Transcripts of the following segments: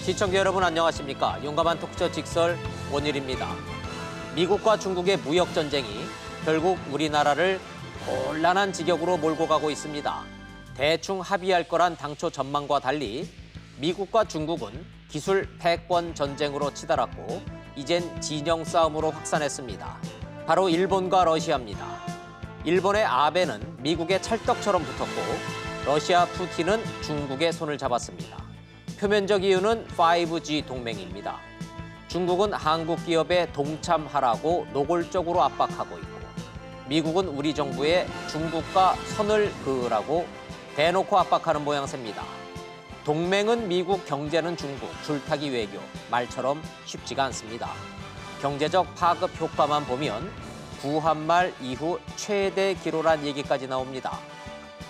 시청자 여러분 안녕하십니까? 용감한 토크쇼 직설 원일입니다. 미국과 중국의 무역 전쟁이 결국 우리나라를 곤란한 지경으로 몰고 가고 있습니다. 대충 합의할 거란 당초 전망과 달리 미국과 중국은 기술 패권 전쟁으로 치달았고 이젠 진영 싸움으로 확산했습니다. 바로 일본과 러시아입니다. 일본의 아베는 미국의 찰떡처럼 붙었고 러시아 푸틴은 중국의 손을 잡았습니다. 표면적 이유는 5G 동맹입니다. 중국은 한국 기업에 동참하라고 노골적으로 압박하고 있고 미국은 우리 정부에 중국과 선을 그으라고 대놓고 압박하는 모양새입니다. 동맹은 미국, 경제는 중국, 줄타기 외교, 말처럼 쉽지가 않습니다. 경제적 파급 효과만 보면 구한말 이후 최대 기로란 얘기까지 나옵니다.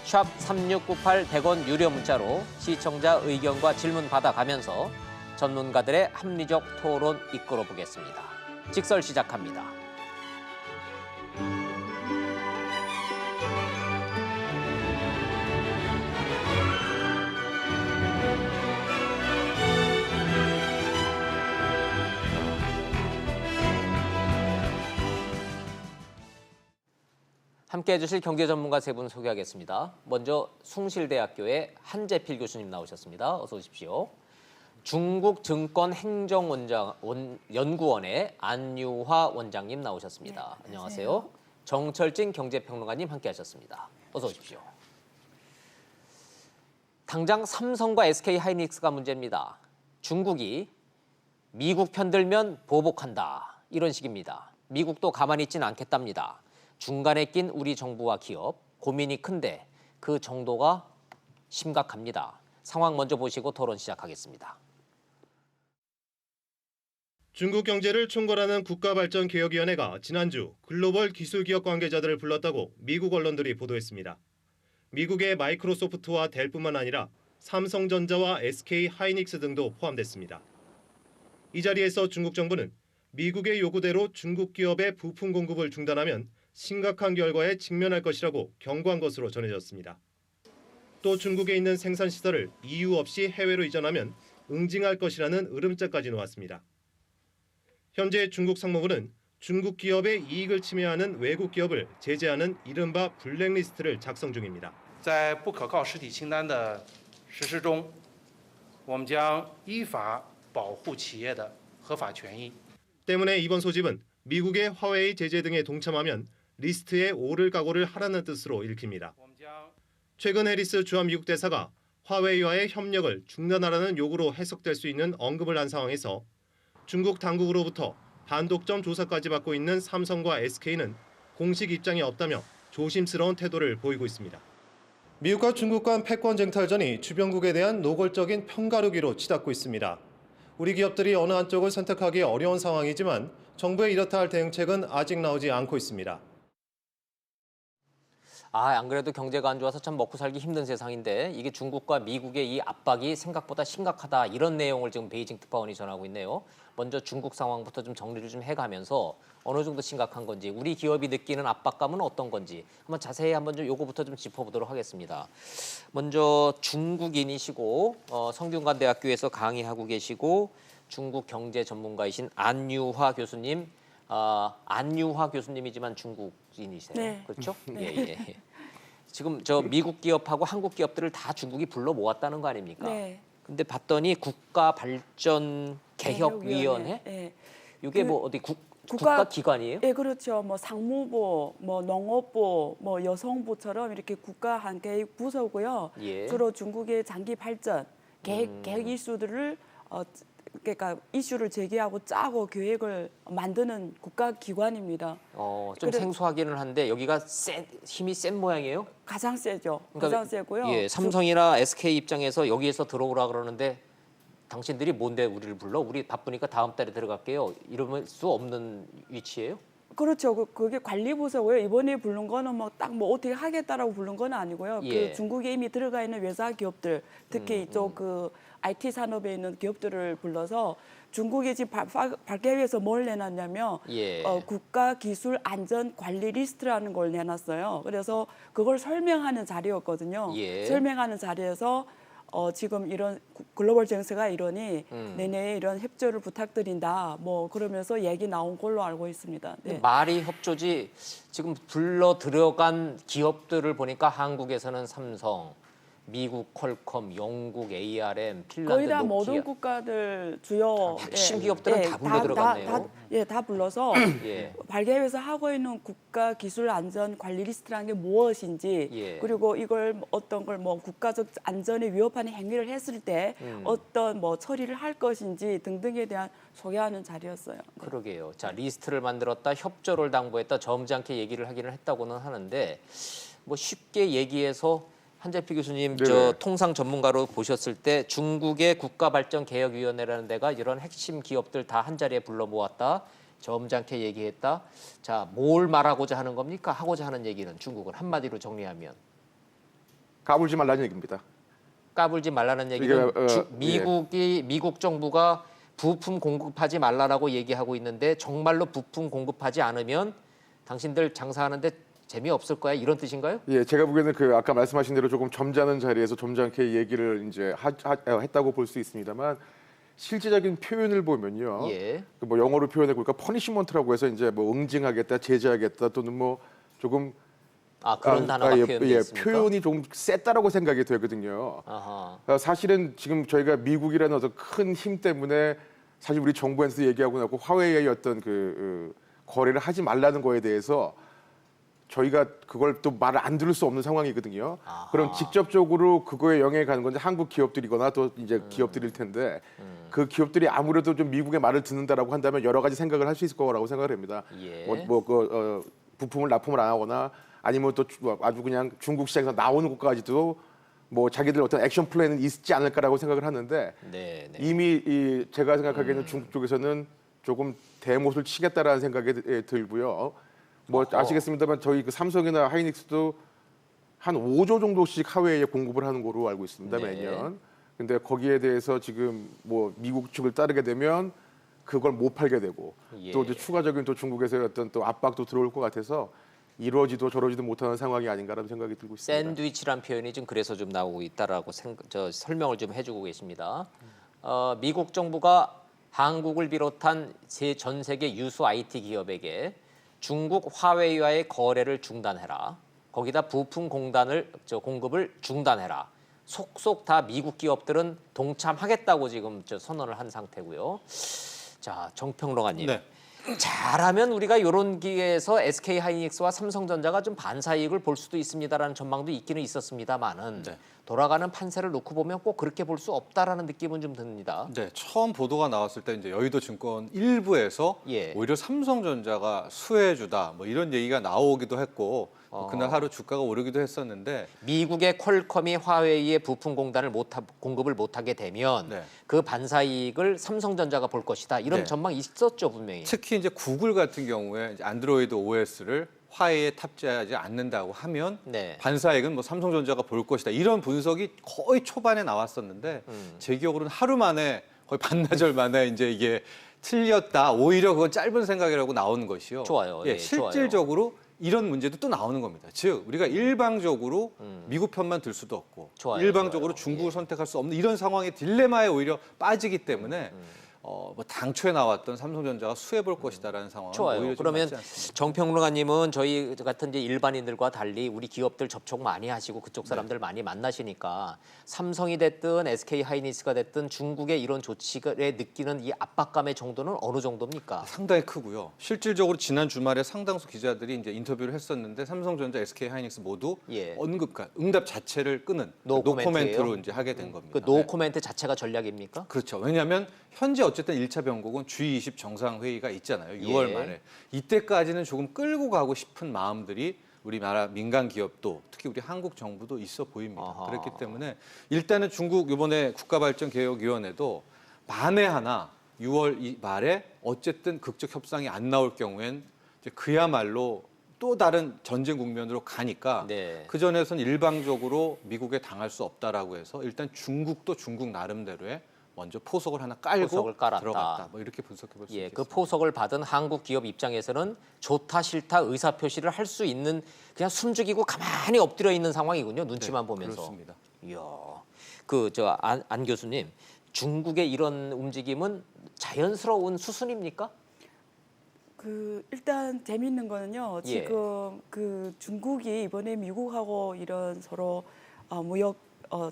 샵 3698 100원 유료 문자로 시청자 의견과 질문 받아가면서 전문가들의 합리적 토론 이끌어 보겠습니다. 직설 시작합니다. 함께해 주실 경제 전문가 세 분 소개하겠습니다. 먼저 숭실대학교의 한재필 교수님 나오셨습니다. 어서 오십시오. 중국 증권 행정연구원의 안유화 원장님 나오셨습니다. 네, 안녕하세요. 정철진 경제평론가님 함께하셨습니다. 어서 오십시오. 당장 삼성과 SK 하이닉스가 문제입니다. 중국이 미국 편들면 보복한다 이런 식입니다. 미국도 가만히 있진 않겠답니다. 중간에 낀 우리 정부와 기업, 고민이 큰데 그 정도가 심각합니다. 상황 먼저 보시고 토론 시작하겠습니다. 중국 경제를 총괄하는 국가발전개혁위원회가 지난주 글로벌 기술기업 관계자들을 불렀다고 미국 언론들이 보도했습니다. 미국의 마이크로소프트와 델뿐만 아니라 삼성전자와 SK 하이닉스 등도 포함됐습니다. 이 자리에서 중국 정부는 미국의 요구대로 중국 기업의 부품 공급을 중단하면 심각한 결과에 직면할 것이라고 경고한 것으로 전해졌습니다. 또 중국에 있는 생산시설을 이유 없이 해외로 이전하면 응징할 것이라는 으름장까지 놓았습니다. 현재 중국 상무부는 중국 기업의 이익을 침해하는 외국 기업을 제재하는 이른바 블랙리스트를 작성 중입니다. 在不可靠实体清单的实施中，我们将依法保护企业的合法权益。 때문에 이번 소집은 미국의 화웨이 제재 등에 동참하면 리스트에 오를 각오를 하라는 뜻으로 읽힙니다. 최근 해리스 주한 미국 대사가 화웨이와의 협력을 중단하라는 요구로 해석될 수 있는 언급을 한 상황에서 중국 당국으로부터 반독점 조사까지 받고 있는 삼성과 SK는 공식 입장이 없다며 조심스러운 태도를 보이고 있습니다. 미국과 중국 간 패권 쟁탈전이 주변국에 대한 노골적인 편가르기로 치닫고 있습니다. 우리 기업들이 어느 한쪽을 선택하기 어려운 상황이지만 정부의 이렇다 할 대응책은 아직 나오지 않고 있습니다. 안 그래도 경제가 안 좋아서 참 먹고 살기 힘든 세상인데 이게 중국과 미국의 이 압박이 생각보다 심각하다 이런 내용을 지금 베이징 특파원이 전하고 있네요. 먼저 중국 상황부터 좀 정리를 좀 해가면서 어느 정도 심각한 건지 우리 기업이 느끼는 압박감은 어떤 건지 한번 자세히 한번 좀 요거부터 좀 짚어보도록 하겠습니다. 먼저 중국인이시고 성균관대학교에서 강의하고 계시고 중국 경제 전문가이신 안유화 교수님. 안유화 교수님이지만 중국인이세요. 네. 그렇죠? 네. 예. 지금 저 미국 기업하고 한국 기업들을 다 중국이 불러 모았다는 거 아닙니까? 네. 근데 봤더니 국가발전개혁위원회? 네. 이게 뭐 어디 국가 기관이에요? 예, 그렇죠. 뭐 상무부, 뭐 농업부, 뭐 여성부처럼 이렇게 국가 한 개의 부서고요. 예. 주로 중국의 장기 발전, 계획 이슈들을 그러니까 이슈를 제기하고 짜고 계획을 만드는 국가기관입니다. 좀 생소하기는 한데 여기가 힘이 센 모양이에요? 가장 세죠. 그러니까, 가장 세고요. 예, 삼성이나 SK 입장에서 여기에서 들어오라 그러는데 당신들이 뭔데 우리를 불러? 우리 바쁘니까 다음 달에 들어갈게요. 이러면 수 없는 위치예요? 그렇죠. 그게 관리부서고요. 이번에 부른 거는 뭐 딱 뭐 어떻게 하겠다라고 부른 건 아니고요. 예. 그 중국에 이미 들어가 있는 외사 기업들, 특히 이쪽 그 IT 산업에 있는 기업들을 불러서 중국이 지금 밝게 위해서 뭘 내놨냐면 예. 국가 기술 안전 관리 리스트라는 걸 내놨어요. 그래서 그걸 설명하는 자리였거든요. 예. 설명하는 자리에서 지금 이런 글로벌 정세가 이러니 내년에 이런 협조를 부탁드린다. 뭐 그러면서 얘기 나온 걸로 알고 있습니다. 네. 말이 협조지 지금 불러 들어간 기업들을 보니까 한국에서는 삼성, 미국 퀄컴, 영국 ARM, 핀란드 거의 다 노키아 모든 국가들 주요 핵심 기업들은 다 불러 들어갔네요. 다 불러서 예. 발개회에서 하고 있는 국가 기술 안전 관리 리스트라는 게 무엇인지 예. 그리고 이걸 어떤 걸 뭐 국가적 안전에 위협하는 행위를 했을 때 어떤 뭐 처리를 할 것인지 등등에 대한 소개하는 자리였어요. 네. 그러게요. 자, 리스트를 만들었다, 협조를 당부했다, 점잖게 얘기를 하기는 했다고는 하는데 뭐 쉽게 얘기해서 한재필 교수님 네네. 저 통상 전문가로 보셨을 때 중국의 국가발전개혁위원회라는 데가 이런 핵심 기업들 다 한 자리에 불러 모았다. 점잖게 얘기했다. 자, 뭘 말하고자 하는 겁니까? 하고자 하는 얘기는 중국은 한마디로 정리하면 까불지 말라는 얘기입니다. 까불지 말라는 얘기는 이게, 미국 정부가 부품 공급하지 말라라고 얘기하고 있는데 정말로 부품 공급하지 않으면 당신들 장사하는데 재미없을 거야 이런 뜻인가요? 예, 제가 보기에는 그 아까 말씀하신 대로 조금 점잖은 자리에서 점잖게 얘기를 이제 했다고 볼 수 있습니다만 실제적인 표현을 보면요. 예. 뭐 영어로 표현해 보니까 퍼니시먼트라고 해서 이제 뭐 응징하겠다, 제재하겠다 또는 뭐 조금 그런 단어가 예, 표현되어 예, 있습니까? 표현이 좀 셌다라고 생각이 되거든요. 아하. 사실은 지금 저희가 미국이라는 어떤 큰 힘 때문에 사실 우리 정부에서 얘기하고 나고 화웨이의 어떤 그 거래를 하지 말라는 거에 대해서 저희가 그걸 또 말을 안 들을 수 없는 상황이거든요. 아하. 그럼 직접적으로 그거에 영향이 가는 건 한국 기업들이거나 또 이제 기업들일 텐데 그 기업들이 아무래도 좀 미국의 말을 듣는다라고 한다면 여러 가지 생각을 할 수 있을 거라고 생각을 합니다. 예. 부품을 납품을 안 하거나 아니면 또 아주 그냥 중국 시장에서 나오는 것까지도 뭐 자기들 어떤 액션 플랜은 있지 않을까라고 생각을 하는데 네, 네. 이미 제가 생각하기에는 중국 쪽에서는 조금 대못을 치겠다라는 생각이 들고요. 뭐 아시겠습니다만 저희 그 삼성이나 하이닉스도 한 5조 정도씩 하웨이에 공급을 하는 거로 알고 있습니다. 네. 매년. 근데 거기에 대해서 지금 뭐 미국 측을 따르게 되면 그걸 못 팔게 되고 예. 또 이제 추가적인 또 중국에서의 어떤 또 압박도 들어올 것 같아서 이러지도 저러지도 못하는 상황이 아닌가라는 생각이 들고 있습니다. 샌드위치란 표현이 좀 그래서 좀 나오고 있다라고 설명을 좀 해주고 계십니다. 미국 정부가 한국을 비롯한 전 세계 유수 IT 기업에게 중국 화웨이와의 거래를 중단해라. 거기다 부품 공급을 중단해라. 속속 다 미국 기업들은 동참하겠다고 지금 선언을 한 상태고요. 자, 정평론가님. 네. 잘하면 우리가 이런 기회에서 SK 하이닉스와 삼성전자가 좀 반사이익을 볼 수도 있습니다라는 전망도 있기는 있었습니다만은 네. 돌아가는 판세를 놓고 보면 꼭 그렇게 볼 수 없다라는 느낌은 좀 듭니다. 네, 처음 보도가 나왔을 때 이제 여의도증권 일부에서 예. 오히려 삼성전자가 수혜주다 뭐 이런 얘기가 나오기도 했고 그날 하루 주가가 오르기도 했었는데 미국의 퀄컴이 화웨이의 부품 공급을 못하게 되면 네. 그 반사이익을 삼성전자가 볼 것이다. 이런 네. 전망이 있었죠 분명히. 특히 이제 구글 같은 경우에 이제 안드로이드 OS를 화웨이에 탑재하지 않는다고 하면 네. 반사이익은 뭐 삼성전자가 볼 것이다. 이런 분석이 거의 초반에 나왔었는데 제 기억으로는 하루 만에 거의 반나절 만에 이제 이게 틀렸다. 오히려 그건 짧은 생각이라고 나오는 것이요. 좋아요. 예, 예, 실질적으로 이런 문제도 또 나오는 겁니다. 즉 우리가 일방적으로 미국 편만 들 수도 없고 좋아요, 일방적으로 좋아요. 중국을 예. 선택할 수 없는 이런 상황의 딜레마에 오히려 빠지기 때문에 뭐 당초에 나왔던 삼성전자가 수혜 볼 것이다라는 상황은 좋아요. 오히려 좀 그러면 맞지 않습니다. 정평론가님은 저희 같은 이제 일반인들과 달리 우리 기업들 접촉 많이 하시고 그쪽 사람들 많이 만나시니까 삼성이 됐든 SK 하이닉스가 됐든 중국의 이런 조치에 느끼는 이 압박감의 정도는 어느 정도입니까? 상당히 크고요. 실질적으로 지난 주말에 상당수 기자들이 이제 인터뷰를 했었는데 삼성전자, SK 하이닉스 모두 예. 응답 자체를 끄는 노코멘트예요? 노코멘트로 이제 하게 된 겁니다. 그 노코멘트 자체가 전략입니까? 그렇죠. 왜냐하면 현재 어쨌든 1차 변곡은 G20 정상회의가 있잖아요. 6월 예. 말에. 이때까지는 조금 끌고 가고 싶은 마음들이 우리나라 민간 기업도 특히 우리 한국 정부도 있어 보입니다. 아하. 그렇기 때문에 일단은 중국 이번에 국가발전개혁위원회도 만에 하나 6월 말에 어쨌든 극적 협상이 안 나올 경우엔 이제 그야말로 또 다른 전쟁 국면으로 가니까 네. 그 전에서는 일방적으로 미국에 당할 수 없다라고 해서 일단 중국도 중국 나름대로의 먼저 포석을 하나 깔고 포석을 깔았다. 들어갔다. 뭐 이렇게 분석해 볼 수 예, 있겠습니다. 그 포석을 받은 한국 기업 입장에서는 좋다 싫다 의사 표시를 할 수 있는 그냥 숨죽이고 가만히 엎드려 있는 상황이군요. 눈치만 네, 보면서. 그렇습니다. 이야, 안 교수님, 중국의 이런 움직임은 자연스러운 수순입니까? 일단 재미있는 거는요. 예. 지금 중국이 이번에 미국하고 이런 서로 무역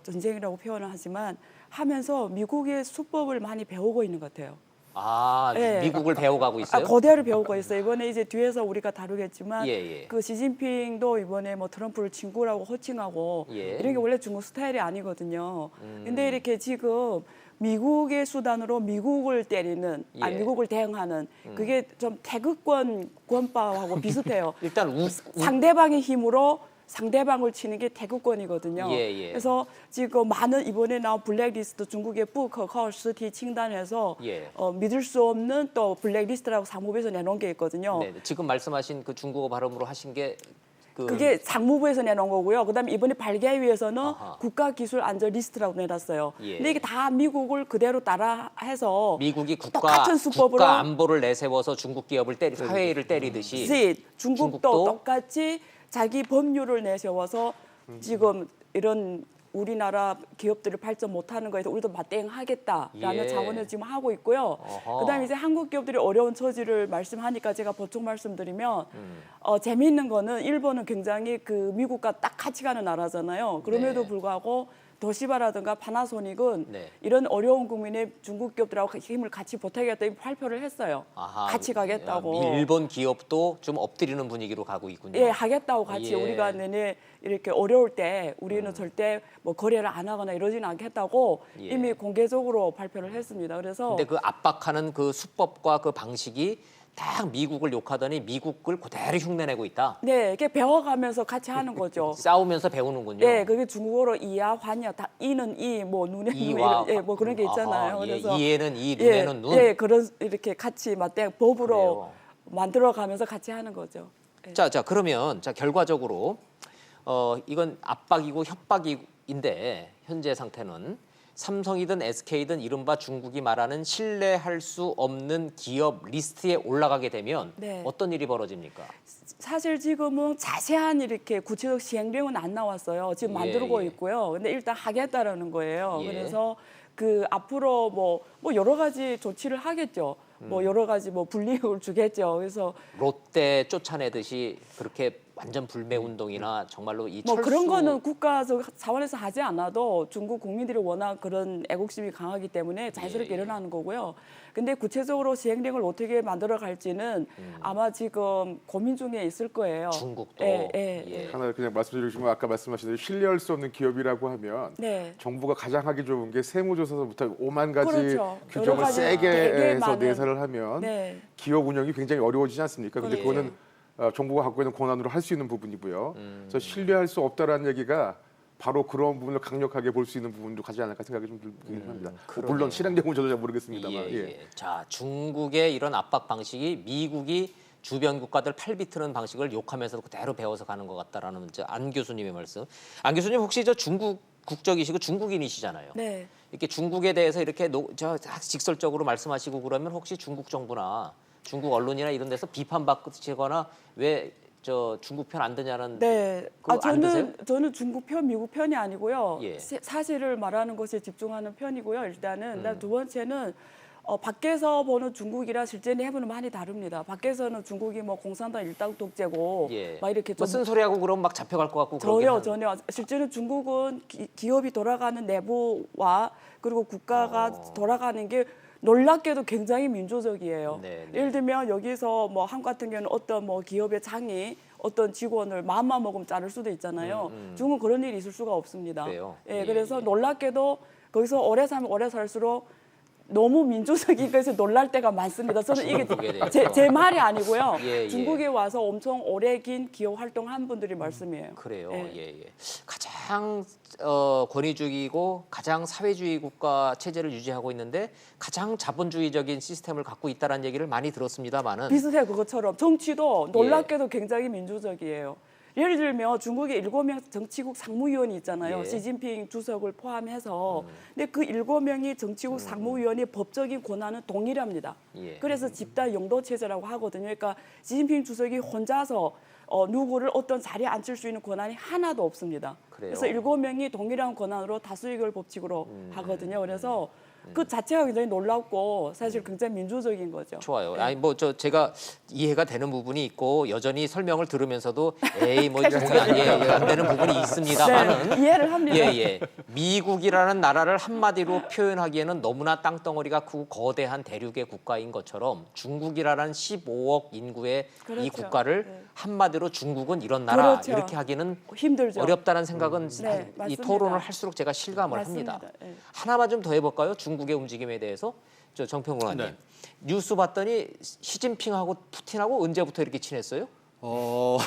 전쟁이라고 표현을 하지만 하면서 미국의 수법을 많이 배우고 있는 것 같아요. 아, 예. 미국을 배워가고 있어요? 거대를 배우고 있어요. 이번에 이제 뒤에서 우리가 다루겠지만 예. 시진핑도 이번에 뭐 트럼프를 친구라고 호칭하고 예. 이런 게 원래 중국 스타일이 아니거든요. 근데 이렇게 지금 미국의 수단으로 미국을 때리는, 예. 미국을 대응하는 그게 좀 태극권 권법하고 비슷해요. 일단 상대방의 힘으로 상대방을 치는 게 태극권이거든요. 예. 그래서 지금 많은 이번에 나온 블랙리스트 중국의 부커커스티清단에서 예. 믿을 수 없는 또 블랙리스트라고 사무부에서 내놓은 게 있거든요. 네, 지금 말씀하신 그 중국어 발음으로 하신 게 그게 상무부에서 내놓은 거고요. 그다음에 이번에 발개위에서는 아하. 국가기술안전 리스트라고 내놨어요. 예. 근데 이게 다 미국을 그대로 따라해서 미국이 똑같은 수법으로 국가 안보를 내세워서 중국 기업을 화웨이를 때리듯이 중국도 똑같이 자기 법률을 내세워서 지금 이런 우리나라 기업들을 발전 못하는 거에서 우리도 맞대응하겠다라는 예. 자원을 지금 하고 있고요. 어허. 그다음에 이제 한국 기업들이 어려운 처지를 말씀하니까 제가 보충 말씀드리면 재미있는 거는 일본은 굉장히 미국과 딱 같이 가는 나라잖아요. 그럼에도 네. 불구하고 도시바라든가 파나소닉은 네. 이런 어려운 국민의 중국 기업들하고 힘을 같이 보태겠다 발표를 했어요. 아하, 같이 가겠다고. 일본 기업도 좀 엎드리는 분위기로 가고 있군요. 예, 하겠다고 같이 예. 우리가 내내 이렇게 어려울 때 우리는 절대 뭐 거래를 안 하거나 이러지는 않겠다고 예. 이미 공개적으로 발표를 했습니다. 그래서 근데 그 압박하는 그 수법과 그 방식이 딱 미국을 욕하더니 미국을 그대로 흉내내고 있다. 네, 이렇게 배워가면서 같이 하는 거죠. 싸우면서 배우는군요. 예, 그게 중국어로 이야, 환야, 다 이는 이, 뭐 눈에 이와 눈, 뭐 그런 게 있잖아요. 아하, 예, 그래서 이에는 이, 눈에는 눈. 예, 그런 이렇게 같이 맞대 법으로 그래요. 만들어가면서 같이 하는 거죠. 예. 자, 그러면 결과적으로 이건 압박이고 협박인데 현재 상태는 삼성이든 SK든 이른바 중국이 말하는 신뢰할 수 없는 기업 리스트에 올라가게 되면 네. 어떤 일이 벌어집니까? 사실 지금은 자세한 이렇게 구체적 시행령은 안 나왔어요. 지금 예, 만들고 예. 있고요. 근데 일단 하겠다라는 거예요. 예. 그래서 앞으로 뭐 여러 가지 조치를 하겠죠. 뭐 여러 가지 뭐 불이익을 주겠죠. 그래서 롯데 쫓아내듯이 그렇게 완전 불매 운동이나 정말로 이 뭐 철수 그런 거는 국가적 차원에서 하지 않아도 중국 국민들이 워낙 그런 애국심이 강하기 때문에 자연스럽게 예. 일어나는 거고요. 근데 구체적으로 시행령을 어떻게 만들어 갈지는 아마 지금 고민 중에 있을 거예요. 중국도 예. 하나 그냥 말씀드리고 싶으면 아까 말씀하신 대로 신뢰할 수 없는 기업이라고 하면 네. 정부가 가장 하기 좋은 게 세무조사서부터 5만 가지 그렇죠. 규정을 여러 가지 세게 되게 해서 많은- 내세를 하면 네. 기업 운영이 굉장히 어려워지지 않습니까? 근데 그렇죠. 그거는 정부가 갖고 있는 권한으로 할 수 있는 부분이고요. 그래서 신뢰할 수 없다라는 얘기가 바로 그런 부분을 강력하게 볼 수 있는 부분도 가지 않을까 생각이 좀 들긴 합니다. 그러네요. 물론 실행력은 저도 잘 모르겠습니다만. 예. 자, 중국의 이런 압박 방식이 미국이 주변 국가들 팔비트는 방식을 욕하면서 그대로 배워서 가는 것 같다라는 안 교수님의 말씀. 안 교수님 혹시 중국 국적이시고 중국인이시잖아요. 네. 이렇게 중국에 대해서 이렇게 직설적으로 말씀하시고 그러면 혹시 중국 정부나 중국 언론이나 이런 데서 비판받거나 왜 중국 편 안 드냐는 네. 그거 안 드세요? 저는 중국 편, 미국 편이 아니고요. 예. 사실을 말하는 것에 집중하는 편이고요. 일단은 두 번째는 밖에서 보는 중국이랑 실제 내부는 많이 다릅니다. 밖에서는 중국이 뭐 공산당 일당 독재고 막 이렇게 뭐 좀 쓴소리하고 그러면 막 잡혀갈 것 같고 그러긴 전혀 실제는 중국은 기업이 돌아가는 내부와 그리고 국가가 돌아가는 게 놀랍게도 굉장히 민주적이에요. 네. 예를 들면 여기서 뭐 한국 같은 경우는 어떤 뭐 기업의 장이 어떤 직원을 마음만 먹으면 자를 수도 있잖아요. 중국은 그런 일이 있을 수가 없습니다. 그래요? 예, 예, 그래서 예. 놀랍게도 거기서 오래 살면 오래 살수록 너무 민주적인 것에 놀랄 때가 많습니다. 저는 중국에 이게 대해서. 제 말이 아니고요. 예. 중국에 와서 엄청 오래 긴 기업 활동한 분들이 말씀이에요. 그래요. 예. 예. 가장 권위주의고 가장 사회주의 국가 체제를 유지하고 있는데 가장 자본주의적인 시스템을 갖고 있다는 얘기를 많이 들었습니다만은 비슷해요. 그것처럼 정치도 놀랍게도 굉장히 민주적이에요. 예를 들면 중국에 7명 정치국 상무위원이 있잖아요. 예. 시진핑 주석을 포함해서. 근데 그 7명이 정치국 상무위원의 법적인 권한은 동일합니다. 예. 그래서 집단 영도 체제라고 하거든요. 그러니까 시진핑 주석이 혼자서 누구를 어떤 자리에 앉힐 수 있는 권한이 하나도 없습니다. 그래요? 그래서 7명이 동일한 권한으로 다수의결 법칙으로 하거든요. 그래서 그 자체가 굉장히 놀랍고 사실 굉장히 민주적인 거죠. 좋아요. 아니 뭐 제가 이해가 되는 부분이 있고 여전히 설명을 들으면서도 에이 뭐 정말 안 이해가 안 되는 부분이 있습니다만은 네, 이해를 합니다. 예. 미국이라는 나라를 한마디로 표현하기에는 너무나 땅덩어리가 크고 거대한 대륙의 국가인 것처럼 중국이라는 15억 인구의 이 그렇죠. 국가를 네. 한마디로 중국은 이런 나라 그렇죠. 이렇게 하기는 힘들죠. 어렵다는 생각은 네, 이 맞습니다. 토론을 할수록 제가 실감을 맞습니다. 합니다. 예. 하나만 좀 더 해볼까요? 중국의 움직임에 대해서 저 정평론가님 네. 뉴스 봤더니 시진핑하고 푸틴하고 언제부터 이렇게 친했어요? 뭐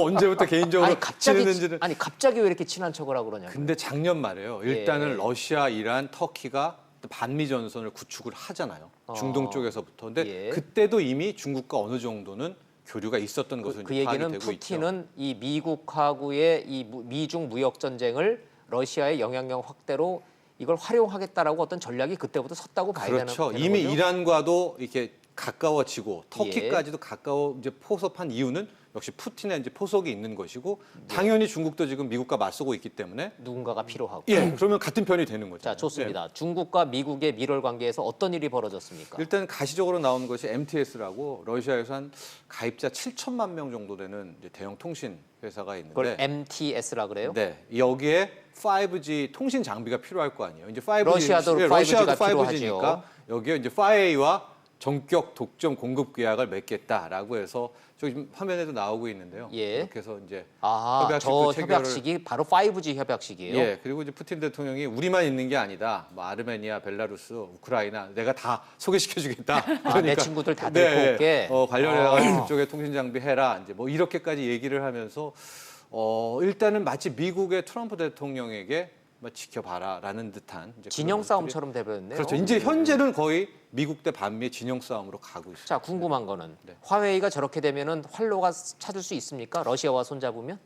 언제부터 개인적으로 친했는지는. 갑자기 왜 이렇게 친한 척을 하고 그러냐? 근데 작년 말에요. 일단은 예. 러시아, 이란, 터키가 반미 전선을 구축을 하잖아요. 중동 쪽에서부터. 근데 예. 그때도 이미 중국과 어느 정도는 교류가 있었던 것으로 그 이제 파악이 얘기는 되고 있죠. 푸틴은 이 미국하고의 이 미중 무역 전쟁을 러시아의 영향력 확대로 이걸 활용하겠다라고 어떤 전략이 그때부터 섰다고 봐야 그렇죠. 되는 이미 거죠? 이란과도 이렇게 가까워지고 예. 터키까지도 가까워 이제 포섭한 이유는 역시 푸틴의 이제 포석이 있는 것이고 당연히 중국도 지금 미국과 맞서고 있기 때문에 누군가가 필요하고. 그러면 같은 편이 되는 거죠. 자, 좋습니다. 중국과 미국의 밀월 관계에서 어떤 일이 벌어졌습니까? 일단 가시적으로 나온 것이 MTS라고 러시아에서 한 가입자 7천만 명 정도 되는 이제 대형 통신 회사가 그걸 있는데 MTS라 그래요? 네, 여기에 5G 통신 장비가 필요할 거 아니에요. 이제 5G, 러시아도 5G 가 러시아도 필요하죠. 5G니까 여기에 이제 5A와 전격 독점 공급 계약을 맺겠다라고 해서 저기 지금 화면에도 나오고 있는데요. 예. 이렇게 해서 이제 아, 협약식도 저 체결을- 협약식이 바로 5G 협약식이에요. 예, 그리고 이제 푸틴 대통령이 우리만 있는 게 아니다. 뭐 아르메니아, 벨라루스, 우크라이나 내가 다 소개시켜주겠다. 그러니까 내 친구들 다 데리고 올게. 관련해서 그쪽에 통신 장비 해라. 이제 뭐 이렇게까지 얘기를 하면서 일단은 마치 미국의 트럼프 대통령에게 뭐 지켜봐라라는 듯한 이제 진영 그런 것들이- 싸움처럼 돼버렸네요. 그렇죠. 이제 현재는 거의 미국 대 반미의 진영 싸움으로 가고 있어요. 자, 궁금한 거는 네. 화웨이가 저렇게 되면은 활로가 찾을 수 있습니까? 러시아와 손잡으면?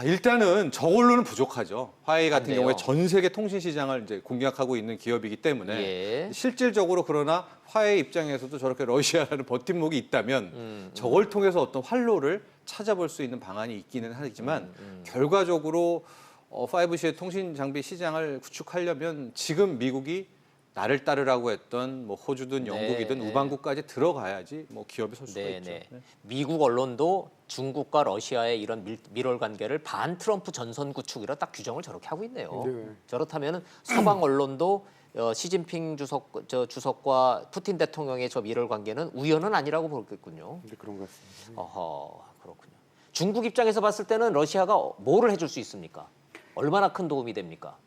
일단은 저걸로는 부족하죠. 화웨이 같은 안 돼요. 경우에 전 세계 통신 시장을 이제 공략하고 있는 기업이기 때문에 예. 실질적으로 그러나 화웨이 입장에서도 저렇게 러시아라는 버팀목이 있다면 저걸 통해서 어떤 활로를 찾아볼 수 있는 방안이 있기는 하지만 결과적으로 5G의 통신 장비 시장을 구축하려면 지금 미국이 나를 따르라고 했던 뭐 호주든 영국이든 네. 우방국까지 들어가야지 뭐 기업이 설 수가 있죠. 네. 미국 언론도 중국과 러시아의 이런 밀월 관계를 반 트럼프 전선 구축이라 딱 규정을 저렇게 하고 있네요. 네. 저렇다면 서방 언론도 시진핑 주석과 푸틴 대통령의 저 밀월 관계는 우연은 아니라고 보겠군요. 네, 그런 것 같습니다. 어허, 그렇군요. 중국 입장에서 봤을 때는 러시아가 뭐를 해줄 수 있습니까? 얼마나 큰 도움이 됩니까?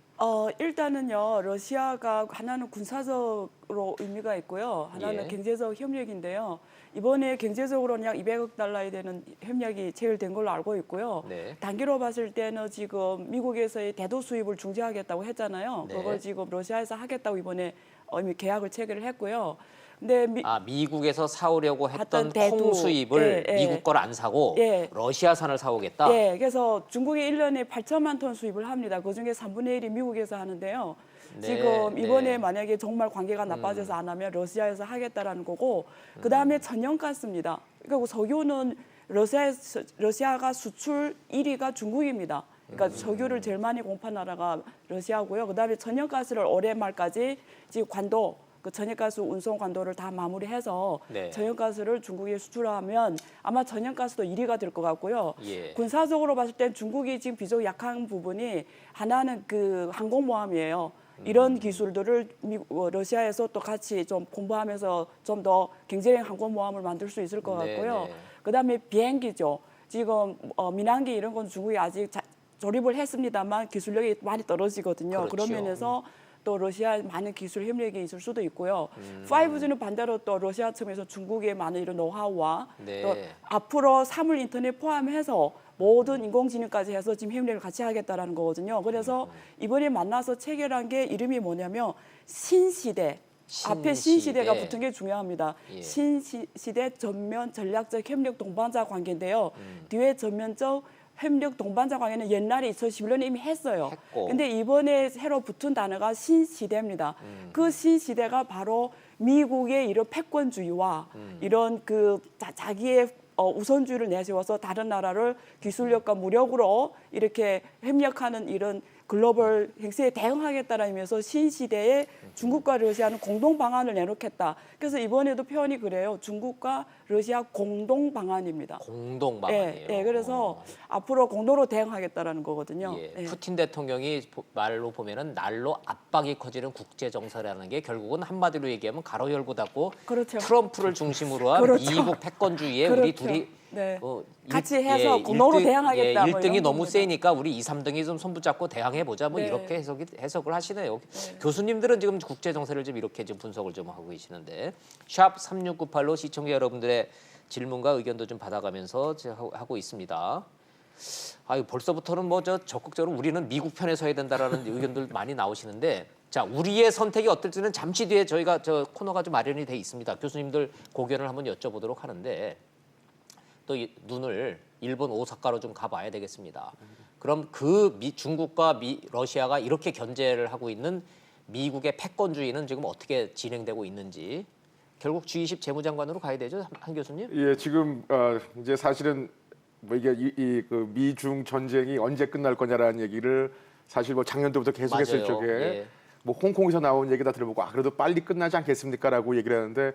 일단은요, 러시아가 하나는 군사적으로 의미가 있고요. 하나는 예. 경제적 협력인데요. 이번에 경제적으로는 약 200억 달러에 되는 협력이 체결된 걸로 알고 있고요. 네. 단기로 봤을 때는 지금 미국에서의 대도 수입을 중지하겠다고 했잖아요. 네. 그걸 지금 러시아에서 하겠다고 이번에 이미 계약을 체결을 했고요. 근데 미국에서 사오려고 했던 어떤 대도, 콩 수입을 예, 예. 미국 걸 안 사고 예. 러시아산을 사오겠다. 예, 그래서 중국이 1년에 8천만 톤 수입을 합니다. 그중에 3분의 1이 미국에서 하는데요. 네, 지금 이번에 네. 만약에 정말 관계가 나빠져서 안 하면 러시아에서 하겠다라는 거고, 그다음에 천연가스입니다. 그리고 석유는 러시아가 수출 1위가 중국입니다. 그러니까 석유를 제일 많이 공급한 나라가 러시아고요. 그다음에 천연가스를 올해 말까지 지금 관도 그 천연가스 운송 관도를 다 마무리해서 네. 천연가스를 중국에 수출하면 아마 천연가스도 1위가 될 것 같고요. 예. 군사적으로 봤을 땐 중국이 지금 비교적 약한 부분이 하나는 그 항공모함이에요. 이런 기술들을 러시아에서 또 같이 좀 공부하면서 좀 더 경제형 항공모함을 만들 수 있을 것 네, 같고요. 네. 그다음에 비행기죠. 지금 민항기 이런 건 중국이 아직 조립을 했습니다만 기술력이 많이 떨어지거든요. 그렇죠. 그런 면에서 또 러시아의 많은 기술 협력이 있을 수도 있고요. 5G는 반대로 또 러시아 측에서 중국의 많은 이런 노하우와 네. 또 앞으로 사물 인터넷 포함해서 모든 인공지능까지 해서 지금 협력을 같이 하겠다라는 거거든요. 그래서 이번에 만나서 체결한 게 이름이 뭐냐면 신시대. 앞에 신시대가 붙은 게 중요합니다. 예. 신시대 전면 전략적 협력 동반자 관계인데요. 뒤에 전면적 협력 동반자 관계는 옛날에 2011년에 이미 했어요. 했고. 근데 이번에 새로 붙은 단어가 신시대입니다. 그 신시대가 바로 미국의 이런 패권주의와 이런 그 자기의 우선주의를 내세워서 다른 나라를 기술력과 무력으로 이렇게 협력하는 이런 글로벌 행세에 대응하겠다는 의미에서 신시대에 중국과 러시아는 공동 방안을 내놓겠다. 그래서 이번에도 표현이 그래요. 중국과 러시아 공동 방안입니다. 공동 방안이에요. 예, 그래서 앞으로 공동으로 대응하겠다라는 거거든요. 예, 예. 푸틴 대통령이 말로 보면은 날로 압박이 커지는 국제 정세라는 게 결국은 한마디로 얘기하면 가로 열고 닫고 그렇죠. 트럼프를 중심으로 한 그렇죠. 미국 패권주의에 우리 그렇죠. 둘이 네. 같이 해서 공동으로 일등- 대항하겠다, 뭐 1등이 이런 너무 겁니다. 세니까 우리 2, 3등이 좀 손붙잡고 대항해 보자. 뭐 네. 이렇게 해석을 하시네요. 교수님들은 지금 국제 정세를 좀 이렇게 좀 분석을 좀 하고 계시는데 샵 3698로 시청자 여러분들의 질문과 의견도 좀 받아가면서 하고 있습니다. 아유 벌써부터는 뭐 저 적극적으로 우리는 미국 편에 서야 된다라는 의견들 많이 나오시는데 자 우리의 선택이 어떨지는 잠시 뒤에 저희가 저 코너가 좀 마련이 돼 있습니다. 교수님들 고견을 한번 여쭤보도록 하는데 또 눈을 일본 오사카로 좀 가봐야 되겠습니다. 그럼 중국과 러시아가 이렇게 견제를 하고 있는 미국의 패권주의는 지금 어떻게 진행되고 있는지 결국 G20 재무장관으로 가야 되죠, 한 교수님? 예, 지금 이제 사실은 뭐 이게 그 미중 전쟁이 언제 끝날 거냐라는 얘기를 사실 뭐 작년도부터 계속했을 맞아요. 적에 예. 뭐 홍콩에서 나온 얘기 다 들어보고 그래도 빨리 끝나지 않겠습니까라고 얘기를 하는데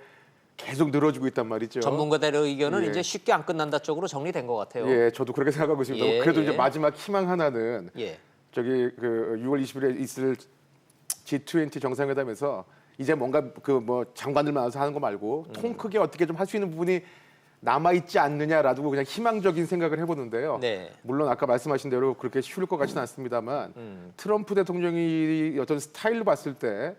계속 늘어지고 있단 말이죠. 전문가들의 의견은 예. 이제 쉽게 안 끝난다 쪽으로 정리된 것 같아요. 예, 저도 그렇게 생각하고 있습니다. 예, 그래도 예. 이제 마지막 희망 하나는 예. 저기 그 6월 20일에 있을 G20 정상회담에서 이제 뭔가 그 뭐 장관들 만나서 하는 거 말고 통 크게 어떻게 좀 할 수 있는 부분이 남아 있지 않느냐라고 그냥 희망적인 생각을 해보는데요. 네. 물론 아까 말씀하신 대로 그렇게 쉬울 것 같지는 않습니다만 트럼프 대통령이 어떤 스타일로 봤을 때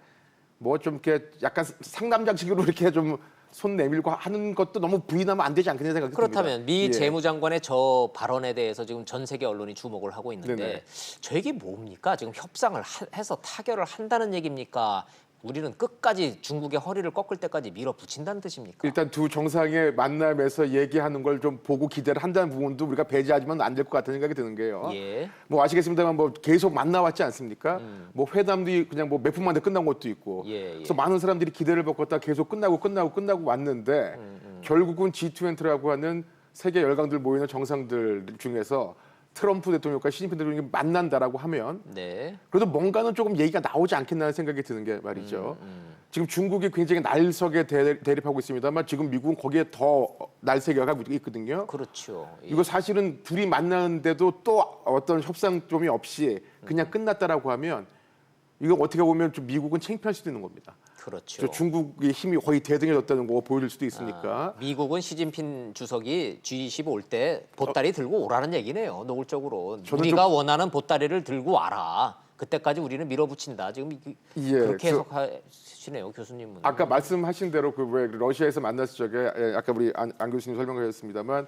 뭐 좀 이렇게 약간 상남자식으로 이렇게 좀 손 내밀고 하는 것도 너무 부인하면 안 되지 않겠냐는 생각이 그렇다면 듭니다. 미 예. 재무장관의 저 발언에 대해서 지금 전 세계 언론이 주목을 하고 있는데 네네. 저에게 뭡니까? 지금 협상을 해서 타결을 한다는 얘기입니까? 우리는 끝까지 중국의 허리를 꺾을 때까지 밀어붙인다는 뜻입니까? 일단 두 정상의 만남에서 얘기하는 걸 좀 보고 기대를 한다는 부분도 우리가 배제하지만 안 될 것 같다는 생각이 드는 게요. 예. 뭐 아시겠습니다만 뭐 계속 만나왔지 않습니까? 뭐 회담도 그냥 뭐 몇 분 만에 끝난 것도 있고. 예, 예. 그래서 많은 사람들이 기대를 걷다 계속 끝나고 왔는데 결국은 G20라고 하는 세계 열강들 모이는 정상들 중에서 트럼프 대통령과 시진핑 대통령이 만난다라고 하면 네. 그래도 뭔가는 조금 얘기가 나오지 않겠나는 생각이 드는 게 말이죠. 지금 중국이 굉장히 날석에 대립하고 있습니다만 지금 미국은 거기에 더 날새겨 가고 있거든요. 그렇죠. 예. 이거 사실은 둘이 만나는데도 또 어떤 협상점이 없이 그냥 끝났다라고 하면 이거 어떻게 보면 좀 미국은 창피할 수도 있는 겁니다. 그렇죠. 저 중국의 힘이 거의 대등해졌다는 거 보여줄 수도 있으니까. 미국은 시진핑 주석이 G20 올 때 보따리 들고 오라는 얘기네요. 노골적으로. 저는 우리가 원하는 보따리를 들고 와라. 그때까지 우리는 밀어붙인다. 지금 예, 그렇게 저- 해석하시네요, 교수님은. 아까 말씀하신 대로 그 왜 러시아에서 만났을 적에 아까 우리 안 교수님 설명하셨습니다만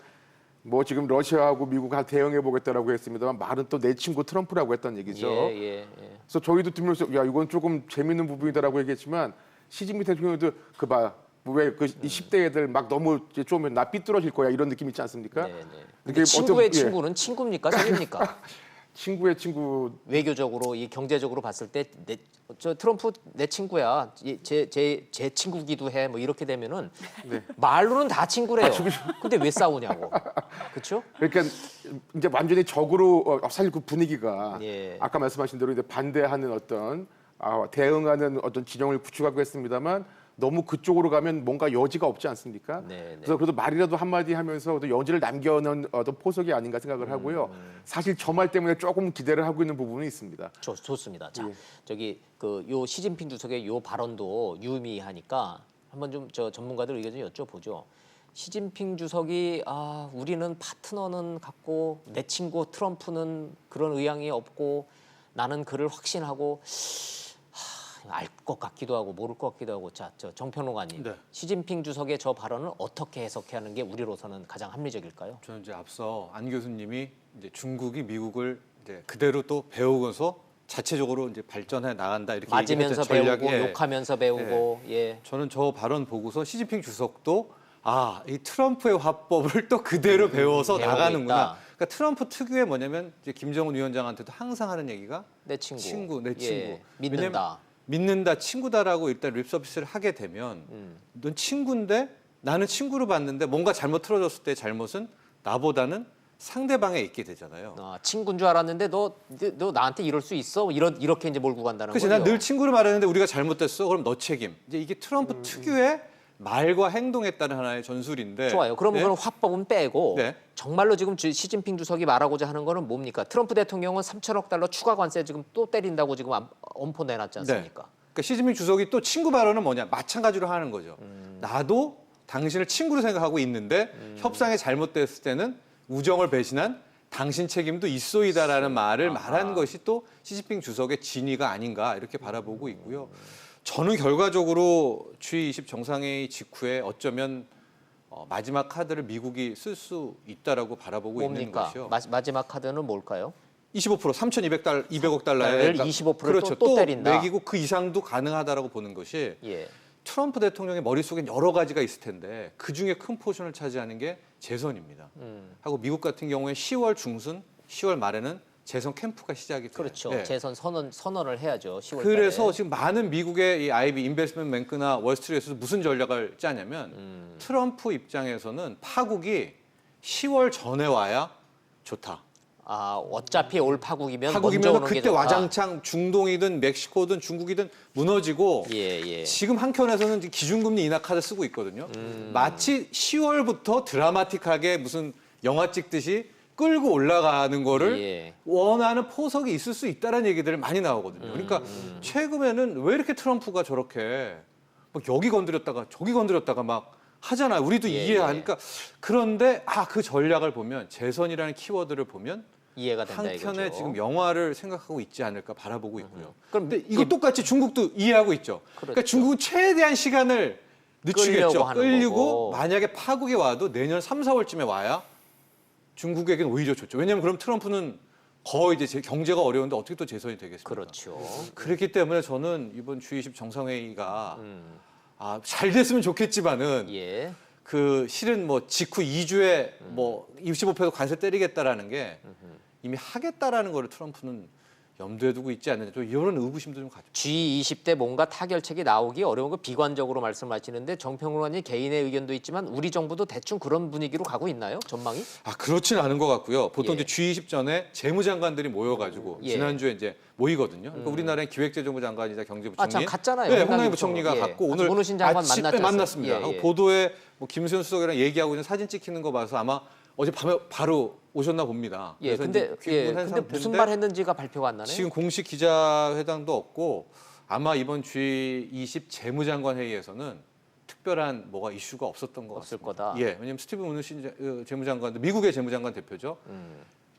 뭐 지금 러시아하고 미국하고 대응해 보겠다라고 했습니다만 말은 또 내 친구 트럼프라고 했다는 얘기죠. 예. 그래서 저희도 들으면서 야 이건 조금 재밌는 부분이다라고 얘기했지만 시진핑 대통령도 그봐 왜그 10대 애들 막 너무 좀 나 삐뚤어질 거야 이런 느낌 있지 않습니까? 네. 이게 친구의 어떤- 예, 친구는 친구입니까, 적입니까? 친구의 친구 외교적으로 이 경제적으로 봤을 때 저 트럼프 내 친구야, 제 친구기도 해, 뭐 이렇게 되면은 네. 말로는 다 친구래요. 근데 왜 싸우냐고, 그렇죠? 그러니까 이제 완전히 적으로 사실 그 분위기가 예. 아까 말씀하신 대로 이제 반대하는 어떤 대응하는 어떤 진영을 구축하고 했습니다만 너무 그쪽으로 가면 뭔가 여지가 없지 않습니까? 네. 그래서 그래도 말이라도 한마디 하면서 어떤 여지를 남겨놓은 어떤 포석이 아닌가 생각을 하고요. 사실 저 말 때문에 조금 기대를 하고 있는 부분이 있습니다. 좋습니다. 자, 예. 저기 그 요 시진핑 주석의 요 발언도 유의미하니까 한번 좀 저 전문가들 의견 좀 여쭤보죠. 시진핑 주석이 우리는 파트너는 같고 내 친구 트럼프는 그런 의향이 없고 나는 그를 확신하고 알 것 같기도 하고 모를 것 같기도 하고 자, 저 정평론가님 네. 시진핑 주석의 저 발언을 어떻게 해석하는 게 우리로서는 가장 합리적일까요? 저는 이제 앞서 안 교수님이 이제 중국이 미국을 이제 그대로 또 배우고서 자체적으로 이제 발전해 나간다 이렇게 맞으면서 얘기했잖아요. 배우고 전략, 예. 욕하면서 배우고 예. 저는 저 발언 보고서 시진핑 주석도 이 트럼프의 화법을 또 그대로 배워서 배우고 나가는구나. 있다. 그러니까 트럼프 특유의 뭐냐면 이제 김정은 위원장한테도 항상 하는 얘기가 내 친구, 내 친구. 예, 믿는다. 왜냐면 믿는다, 친구다라고 일단 립서비스를 하게 되면 넌 친구인데 나는 친구로 봤는데 뭔가 잘못 틀어졌을 때 잘못은 나보다는 상대방에 있게 되잖아요. 아, 친구인 줄 알았는데 너 나한테 이럴 수 있어? 이렇게 이제 몰고 간다는 그래서 거죠. 난 늘 친구로 말했는데 우리가 잘못됐어. 그럼 너 책임. 이제 이게 트럼프 특유의 말과 행동에 따른 하나의 전술인데. 좋아요. 그럼 네? 그건 화법은 빼고 네. 정말로 지금 시진핑 주석이 말하고자 하는 거는 뭡니까? 트럼프 대통령은 3천억 달러 추가 관세 지금 또 때린다고 지금 엄포 내놨지 않습니까? 그러니까 시진핑 주석이 또 친구 발언은 뭐냐? 마찬가지로 하는 거죠. 나도 당신을 친구로 생각하고 있는데 협상이 잘못됐을 때는 우정을 배신한 당신 책임도 있소이다라는 말을 말한 것이 또 시진핑 주석의 진위가 아닌가 이렇게 바라보고 있고요. 저는 결과적으로 G20 정상회의 직후에 어쩌면 마지막 카드를 미국이 쓸 수 있다라고 바라보고 있는 뭡니까? 것이요. 마지막 카드는 뭘까요? 25% 3,200억 달러에 25%를 그렇죠. 또 때린다. 매기고 그 이상도 가능하다라고 보는 것이 예. 트럼프 대통령의 머릿속엔 여러 가지가 있을 텐데 그중에 큰 포션을 차지하는 게 재선입니다. 하고 미국 같은 경우에 10월 중순, 10월 말에는 재선 캠프가 시작이 돼요. 그렇죠. 예. 재선 선언을 해야죠. 10월 그래서 달에. 지금 많은 미국의 이 IB 인베스트먼트 뱅크나 월스트리트에서 무슨 전략을 짜냐면 트럼프 입장에서는 파국이 10월 전에 와야 좋다. 아, 어차피 올 파국이면 먼저 파국이면 오는 게 그때 좋다. 와장창 중동이든 멕시코든 중국이든 무너지고 예. 지금 한켠에서는 기준금리 인하 카드 쓰고 있거든요. 마치 10월부터 드라마틱하게 무슨 영화 찍듯이 끌고 올라가는 거를 예. 원하는 포석이 있을 수 있다는 얘기들이 많이 나오거든요. 그러니까 최근에는 왜 이렇게 트럼프가 저렇게 막 여기 건드렸다가 저기 건드렸다가 막 하잖아요. 우리도 예, 이해하니까 그런데 그 전략을 보면 재선이라는 키워드를 보면 이해가 된다 한켠에 이거죠. 지금 영화를 생각하고 있지 않을까 바라보고 있고요. 그럼 근데 이거 똑같이 중국도 이해하고 있죠. 그러니까 중국은 최대한 시간을 늦추겠죠. 끌려고 하는 끌리고 거고. 만약에 파국이 와도 내년 3, 4월쯤에 와야 중국에게는 오히려 좋죠. 왜냐하면 그럼 트럼프는 거의 이제 경제가 어려운데 어떻게 또 재선이 되겠습니까? 그렇죠. 그렇기 때문에 저는 이번 G20 정상회의가 잘 됐으면 좋겠지만은 예. 그 실은 뭐 직후 2주에 뭐 25% 관세 때리겠다라는 게 이미 하겠다라는 거를 트럼프는 염두에 두고 있지 않느냐. 좀 이런 의구심도 좀 가지고. G20 때 뭔가 타결책이 나오기 어려운 거 비관적으로 말씀하시는데 정평론가님 개인의 의견도 있지만 우리 정부도 대충 그런 분위기로 가고 있나요? 전망이? 그렇지는 않은 것 같고요. 보통 예. 이제 G20 전에 재무장관들이 모여가지고 예. 지난주에 이제 모이거든요. 그러니까 우리나라의 기획재정부 장관이자 경제부총리. 참 갔잖아요. 네, 홍남기 홍남기 부총리가 부총리. 갔고 예. 오늘 문우신 장관 아침에 만났지 만났습니다. 않습니까? 예, 예. 보도에 뭐 김수현 수석이랑 얘기하고 있는 사진 찍히는 거 봐서 아마 어젯밤에 바로 오셨나 봅니다. 예. 그래서 근데 이제 귀국한 근데 무슨 상태인데 말 했는지가 발표가 안 나네요. 지금 공식 기자회담도 없고 아마 이번 G20 재무장관 회의에서는 특별한 뭐가 이슈가 없었던 것 없을 같습니다. 거다. 예, 왜냐하면 스티븐 무누신 재무장관도 미국의 재무장관 대표죠.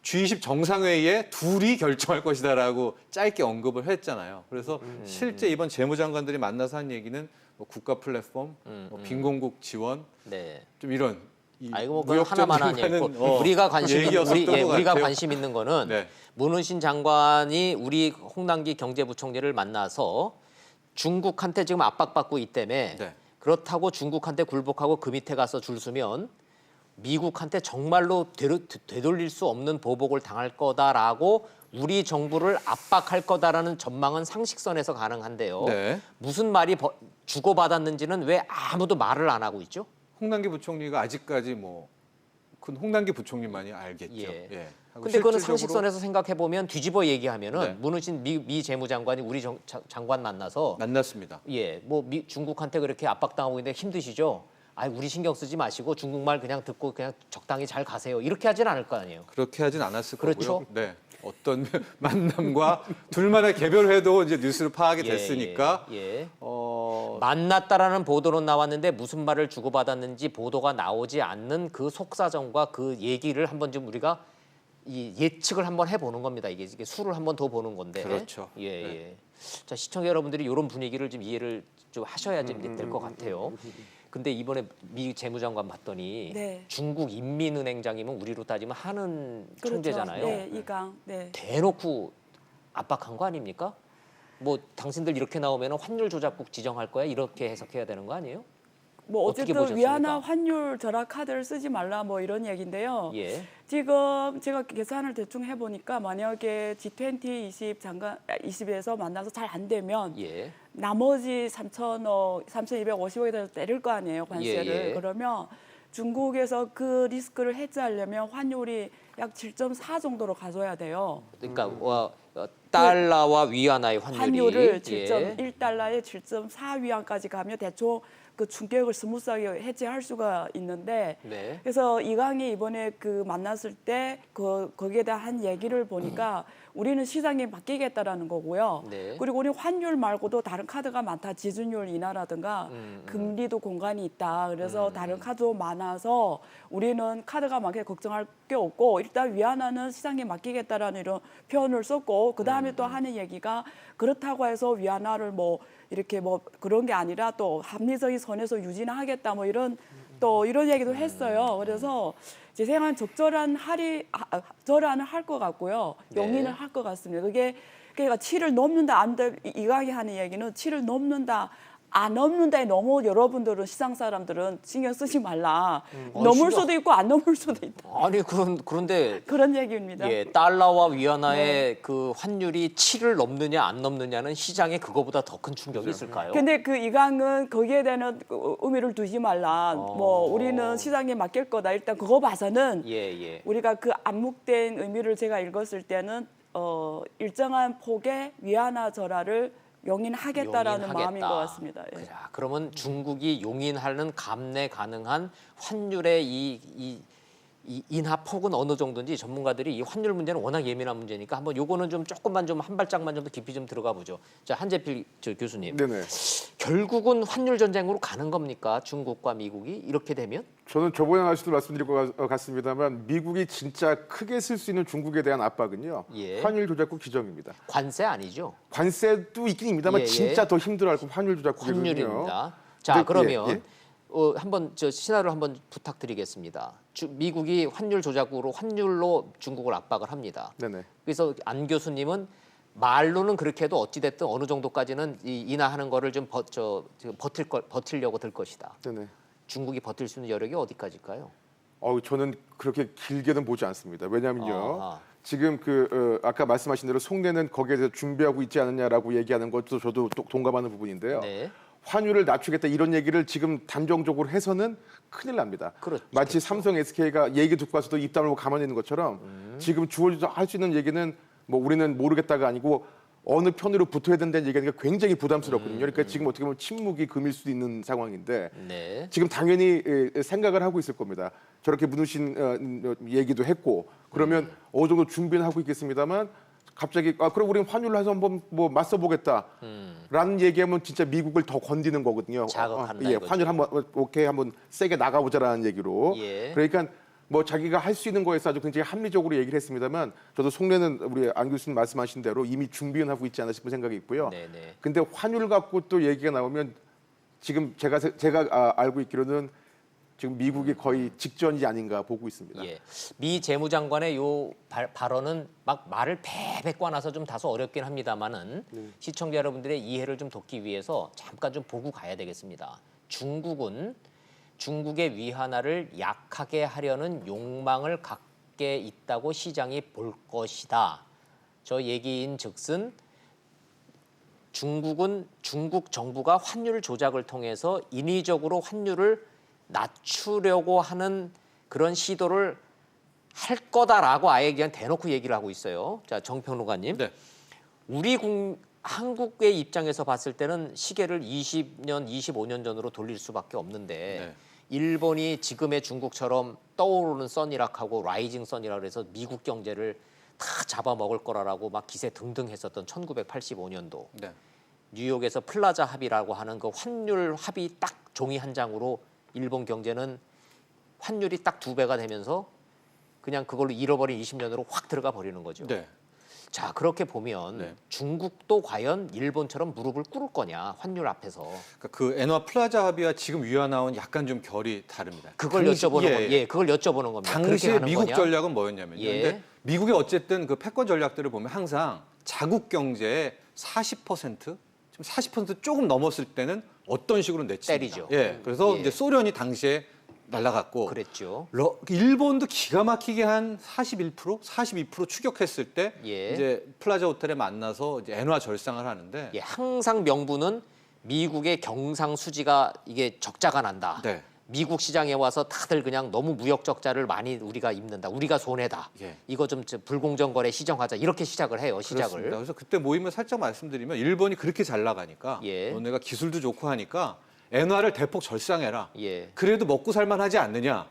G20 정상회의에 둘이 결정할 것이다라고 짧게 언급을 했잖아요. 그래서 실제 이번 재무장관들이 만나서 한 얘기는 뭐 국가 플랫폼, 뭐 빈곤국 지원, 네. 좀 이런 이거 뭐 그건 하나만 전쟁과는, 아니고 우리가 관심 있는 얘기였었던 것 우리가 같아요. 관심 있는 거는 네. 문훈신 장관이 우리 홍남기 경제부총리를 만나서 중국한테 지금 압박받고 있다며 네. 그렇다고 중국한테 굴복하고 그 밑에 가서 줄 서면 미국한테 정말로 되돌릴 수 없는 보복을 당할 거다라고 우리 정부를 압박할 거다라는 전망은 상식선에서 가능한데요. 네. 무슨 말이 주고받았는지는 왜 아무도 말을 안 하고 있죠? 홍남기 부총리가 아직까지 뭐 그 홍남기 부총리만이 알겠죠. 예. 하고 근데 그거는 실질적으로 상식선에서 생각해 보면 뒤집어 얘기하면은 네. 문우신 미 재무장관이 우리 장관 만나서 만났습니다. 뭐 중국한테 그렇게 압박당하고 있는데 힘드시죠? 우리 신경 쓰지 마시고 중국말 그냥 듣고 그냥 적당히 잘 가세요. 이렇게 하진 않을 거 아니에요. 그렇게 하진 않았을 그렇죠. 거고요. 네. 어떤 만남과 둘만의 개별회도 이제 뉴스로 파악이 됐으니까 예. 만났다라는 보도는 나왔는데 무슨 말을 주고받았는지 보도가 나오지 않는 그 속사정과 그 얘기를 한번 좀 우리가 이 예측을 한번 해보는 겁니다. 이게 수를 한번 더 보는 건데. 그렇죠. 예. 네. 예. 자 시청자 여러분들이 이런 분위기를 좀 이해를 좀 하셔야 될 것 같아요. 근데 이번에 미 재무장관 봤더니 네. 중국 인민은행장이면 우리로 따지면 한은 총재잖아요. 네, 이강. 네. 대놓고 압박한 거 아닙니까? 뭐 당신들 이렇게 나오면 환율 조작국 지정할 거야 이렇게 해석해야 되는 거 아니에요? 뭐 어떻게 어쨌든 보셨습니까? 위안화 환율 절하 카드를 쓰지 말라 뭐 이런 얘기인데요. 예. 지금 제가 계산을 대충 해보니까 만약에 G20 20에서 만나서 잘 안 되면 예. 나머지 3,250억에 대해서 때릴 거 아니에요, 관세를. 예, 예. 그러면 중국에서 그 리스크를 해지하려면 환율이 약 7.4 정도로 가져야 돼요. 그러니까 달러와 위안화의 환율을 환율이 7.1달러에 7.4 위안까지 가면 대충 그 충격을 스무스하게 해지할 수가 있는데 네. 그래서 이강이 이번에 그 만났을 때 거기에 대한 얘기를 보니까 우리는 시장에 맡기겠다라는 거고요. 네. 그리고 우리 환율 말고도 다른 카드가 많다. 지준율 인하라든가 금리도 공간이 있다. 그래서 다른 카드도 많아서 우리는 카드가 많게 걱정할 게 없고 일단 위안화는 시장에 맡기겠다라는 이런 표현을 썼고 그 다음에 또 하는 얘기가 그렇다고 해서 위안화를 뭐 이렇게 뭐 그런 게 아니라 또 합리적인 선에서 유진하겠다 뭐 이런 또 이런 얘기도 했어요. 그래서 제 생각엔 적절한 절하는 할 것 같고요. 네. 용인을 할 것 같습니다. 그게 그러니까 7을 넘는다 안 돼. 이강이 하는 얘기는 7을 넘는다. 안 넘는다에 너무 여러분들은 시장 사람들은 신경 쓰지 말라. 넘을 신경- 수도 있고 안 넘을 수도 있다. 아니 그런데 그런 얘기입니다. 예, 달러와 위안화의 네. 그 환율이 7을 넘느냐 안 넘느냐는 시장에 그거보다 더 큰 충격이 있을까요? 근데 그 이강은 거기에 대한 의미를 두지 말라. 뭐 우리는 시장에 맡길 거다. 일단 그거 봐서는 예, 예. 우리가 그 암묵된 의미를 제가 읽었을 때는 일정한 폭의 위안화 절하를 용인하겠다라는 용인하겠다. 마음인 것 같습니다. 예. 자, 그러면 중국이 용인하는 감내 가능한 환율의 이 인하 폭은 어느 정도인지 전문가들이 이 환율 문제는 워낙 예민한 문제니까 한번 요거는 좀 조금만 좀 한 발짝만 좀 더 깊이 좀 들어가 보죠. 자, 한재필 교수님. 네네. 결국은 환율 전쟁으로 가는 겁니까? 중국과 미국이 이렇게 되면? 저는 저번에 날씨도 말씀드릴 것 같습니다만 미국이 진짜 크게 쓸 수 있는 중국에 대한 압박은요. 예. 환율 조작국 규정입니다. 관세 아니죠? 관세도 있긴 입니다만 예, 예. 진짜 더 힘들어할 건 환율 조작국이거든요. 환율입니다. 자, 근데, 그러면 예, 예. 한번 저 시나리오를 한번 부탁드리겠습니다. 미국이 환율 조작으로 환율로 중국을 압박을 합니다. 네네. 그래서 안 교수님은 말로는 그렇게 해도 어찌 됐든 어느 정도까지는 이 인하하는 거를 좀 버틸려고 들 것이다. 네네. 중국이 버틸 수 있는 여력이 어디까지일까요? 저는 그렇게 길게는 보지 않습니다. 왜냐하면요. 아하. 지금 아까 말씀하신 대로 속내는 거기에 대해서 준비하고 있지 않느냐라고 얘기하는 것도 저도 동감하는 부분인데요. 네. 환율을 낮추겠다 이런 얘기를 지금 단정적으로 해서는 큰일 납니다. 그렇죠. 마치 삼성, SK가 얘기 듣고 와서도 입 다물고 가만히 있는 것처럼 지금 주어져서 할 수 있는 얘기는 뭐 우리는 모르겠다가 아니고 어느 편으로 붙어야 된다는 얘기가 굉장히 부담스럽거든요. 그러니까 지금 어떻게 보면 침묵이 금일 수도 있는 상황인데 네. 지금 당연히 생각을 하고 있을 겁니다. 저렇게 무너진 얘기도 했고 그러면 어느 정도 준비는 하고 있겠습니다만 갑자기 그럼 우리는 환율로 해서 한번 뭐 맞서보겠다라는 얘기하면 진짜 미국을 더 건드는 거거든요. 자극한다, 예, 이거죠. 환율 한번 세게 나가보자라는 얘기로. 예. 그러니까 뭐 자기가 할 수 있는 거에서 아주 굉장히 합리적으로 얘기를 했습니다만 저도 속내는 우리 안 교수님 말씀하신 대로 이미 준비는 하고 있지 않나 싶은 생각이 있고요. 네네. 근데 환율 갖고 또 얘기가 나오면 지금 제가 알고 있기로는 지금 미국이 거의 직전이 아닌가 보고 있습니다. 예. 미 재무장관의 요 발언은 막 말을 패패 꽈놔서 좀 다소 어렵긴 합니다만은 시청자 여러분들의 이해를 좀 돕기 위해서 잠깐 좀 보고 가야 되겠습니다. 중국은 중국의 위안화를 약하게 하려는 욕망을 갖게 있다고 시장이 볼 것이다. 저 얘기인 즉슨 중국 정부가 환율 조작을 통해서 인위적으로 환율을 낮추려고 하는 그런 시도를 할 거다라고 아예 그냥 대놓고 얘기를 하고 있어요. 자, 정평론가님. 네. 한국의 입장에서 봤을 때는 시계를 20년, 25년 전으로 돌릴 수밖에 없는데 네. 일본이 지금의 중국처럼 떠오르는 써니락하고 라이징 써니라 그래서 미국 경제를 다 잡아먹을 거라고 막 기세 등등 했었던 1985년도 네. 뉴욕에서 플라자 합의라고 하는 그 환율 합의 딱 종이 한 장으로 일본 경제는 환율이 딱 2배가 되면서 그냥 그걸로 잃어버린 20년으로 확 들어가 버리는 거죠. 네. 자, 그렇게 보면 네. 중국도 과연 일본처럼 무릎을 꿇을 거냐 환율 앞에서 그러니까 그 엔화 플라자 합의와 지금 위안화는 약간 좀 결이 다릅니다. 그걸 여쭤보는 겁니다. 예, 그걸 여쭤보는 겁니다. 그렇게 당시에 가는 미국 거냐? 전략은 뭐였냐면요. 예. 근데 미국의 어쨌든 그 패권 전략들을 보면 항상 자국 경제의 40%, 지금 40% 조금 넘었을 때는 어떤 식으로 내칩니다. 때리죠. 예, 그래서 예. 이제 소련이 당시에 날아갔고 그랬죠. 일본도 기가 막히게 한 41%, 42% 추격했을 때 예. 이제 플라자 호텔에 만나서 이제 엔화 절상을 하는데 예, 항상 명분은 미국의 경상 수지가 이게 적자가 난다. 네. 미국 시장에 와서 다들 그냥 너무 무역 적자를 많이 우리가 입는다. 우리가 손해다. 예. 이거 좀 불공정 거래 시정하자. 이렇게 시작을 해요. 시작을. 그렇습니다. 그래서 그때 모임을 살짝 말씀드리면 일본이 그렇게 잘 나가니까 예. 너네가 기술도 좋고 하니까 엔화를 대폭 절상해라. 예. 그래도 먹고 살만하지 않느냐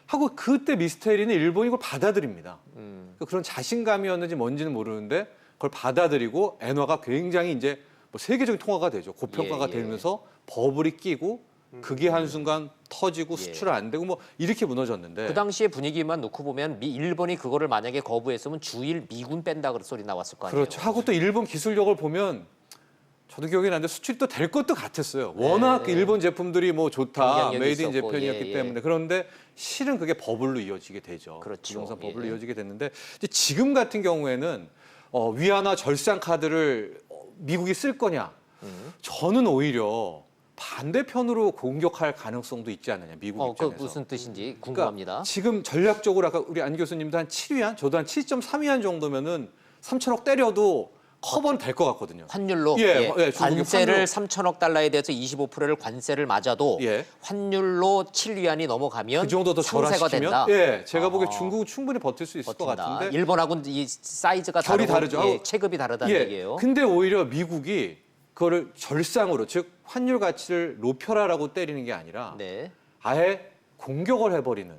하고 그때 미스테리는 일본이 그걸 받아들입니다. 그러니까 그런 자신감이었는지 뭔지는 모르는데 그걸 받아들이고 엔화가 굉장히 이제 뭐 세계적인 통화가 되죠. 고평가가 예, 예. 되면서 버블이 끼고 그게 한순간 터지고 예. 수출 안 되고 뭐 이렇게 무너졌는데 그 당시의 분위기만 놓고 보면 일본이 그거를 만약에 거부했으면 주일 미군 뺀다 그런 소리 나왔을 거 아니에요. 그렇죠. 하고 또 일본 기술력을 보면 저도 기억이 나는데 수출이 또 될 것도 같았어요. 워낙 네. 일본 제품들이 뭐 좋다, 영향력이 메이드 인 있었고, 재팬이었기 예, 예. 때문에 그런데 실은 그게 버블로 이어지게 되죠. 그렇죠. 부동산 버블로 예. 이어지게 됐는데 이제 지금 같은 경우에는 위안화 절상 카드를 미국이 쓸 거냐? 저는 오히려 반대편으로 공격할 가능성도 있지 않느냐 미국 그 입장에서. 무슨 뜻인지 그러니까 궁금합니다. 지금 전략적으로 아까 우리 안 교수님도 한 7위안, 저도 한 7.3위안 정도면은 3천억 때려도 커버는 될 것 같거든요. 환율로 예, 예, 중국의 관세를 환율로. 3천억 달러에 대해서 25%를 관세를 맞아도 예. 환율로 7위안이 넘어가면 그 정도 더 상세가 절하시키면 된다. 예, 제가 보기에 아. 중국은 충분히 버틸 수 있을 것 버틴다. 같은데 일본하고는 이 사이즈가 결이 다르고 다르죠. 예, 체급이 다르다는 예, 얘기예요. 근데 오히려 미국이 그거를 절상으로 즉 환율 가치를 높여라라고 때리는 게 아니라 네. 아예 공격을 해버리는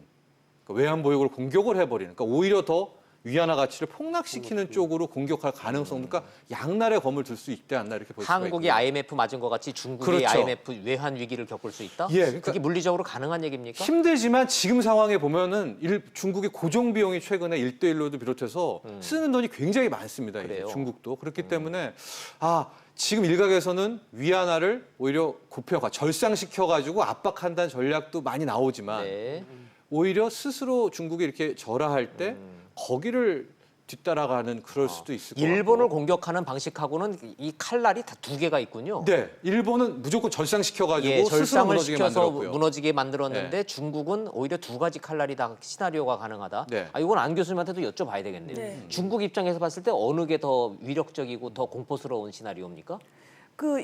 그러니까 외환 보유고를 공격을 해버리는 그러니까 오히려 더 위안화 가치를 폭락시키는 쪽으로 공격할 가능성 그러니까 양날의 검을 들 수 있지 않나 이렇게 볼 수가 한국이 있고요. IMF 맞은 것 같이 중국이 그렇죠. IMF 외환 위기를 겪을 수 있다? 예, 그러니까 그게 물리적으로 가능한 얘기입니까? 힘들지만 지금 상황에 보면은 중국의 고정 비용이 최근에 1대1로도 비롯해서 쓰는 돈이 굉장히 많습니다. 이제 그래요? 중국도 그렇기 때문에 지금 일각에서는 위안화를 오히려 고평가 절상시켜 가지고 압박한다는 전략도 많이 나오지만 네. 오히려 스스로 중국이 이렇게 절하할 때 거기를 뒤따라가는 그럴 수도 있을 것 일본을 같고. 공격하는 방식하고는 이 칼날이 다 두 개가 있군요. 네, 일본은 무조건 절상시켜 가지고 예, 스스로 절상을 무너지게 시켜서 만들었고요. 무너지게 만들었는데 네. 중국은 오히려 두 가지 칼날이 다 시나리오가 가능하다. 네. 이건 안 교수님한테도 여쭤봐야 되겠네요. 네. 중국 입장에서 봤을 때 어느 게 더 위력적이고 더 공포스러운 시나리오입니까?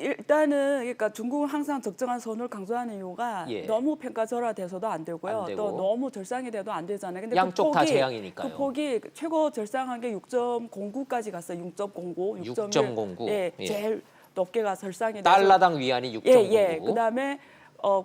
일단은 그러니까 중국은 항상 적정한 선을 강조하는 이유가 예. 너무 평가절하돼서도 안 되고요. 안 되고. 또 너무 절상이 돼도 안 되잖아요. 근데 양쪽 다 폭이, 재앙이니까요. 그 폭이 최고 절상한 게 6.09까지 갔어요. 6.09, 6.09. 예, 예. 제일 높게 가 절상이 돼서 달러당 위안이 6.09. 예. 그다음에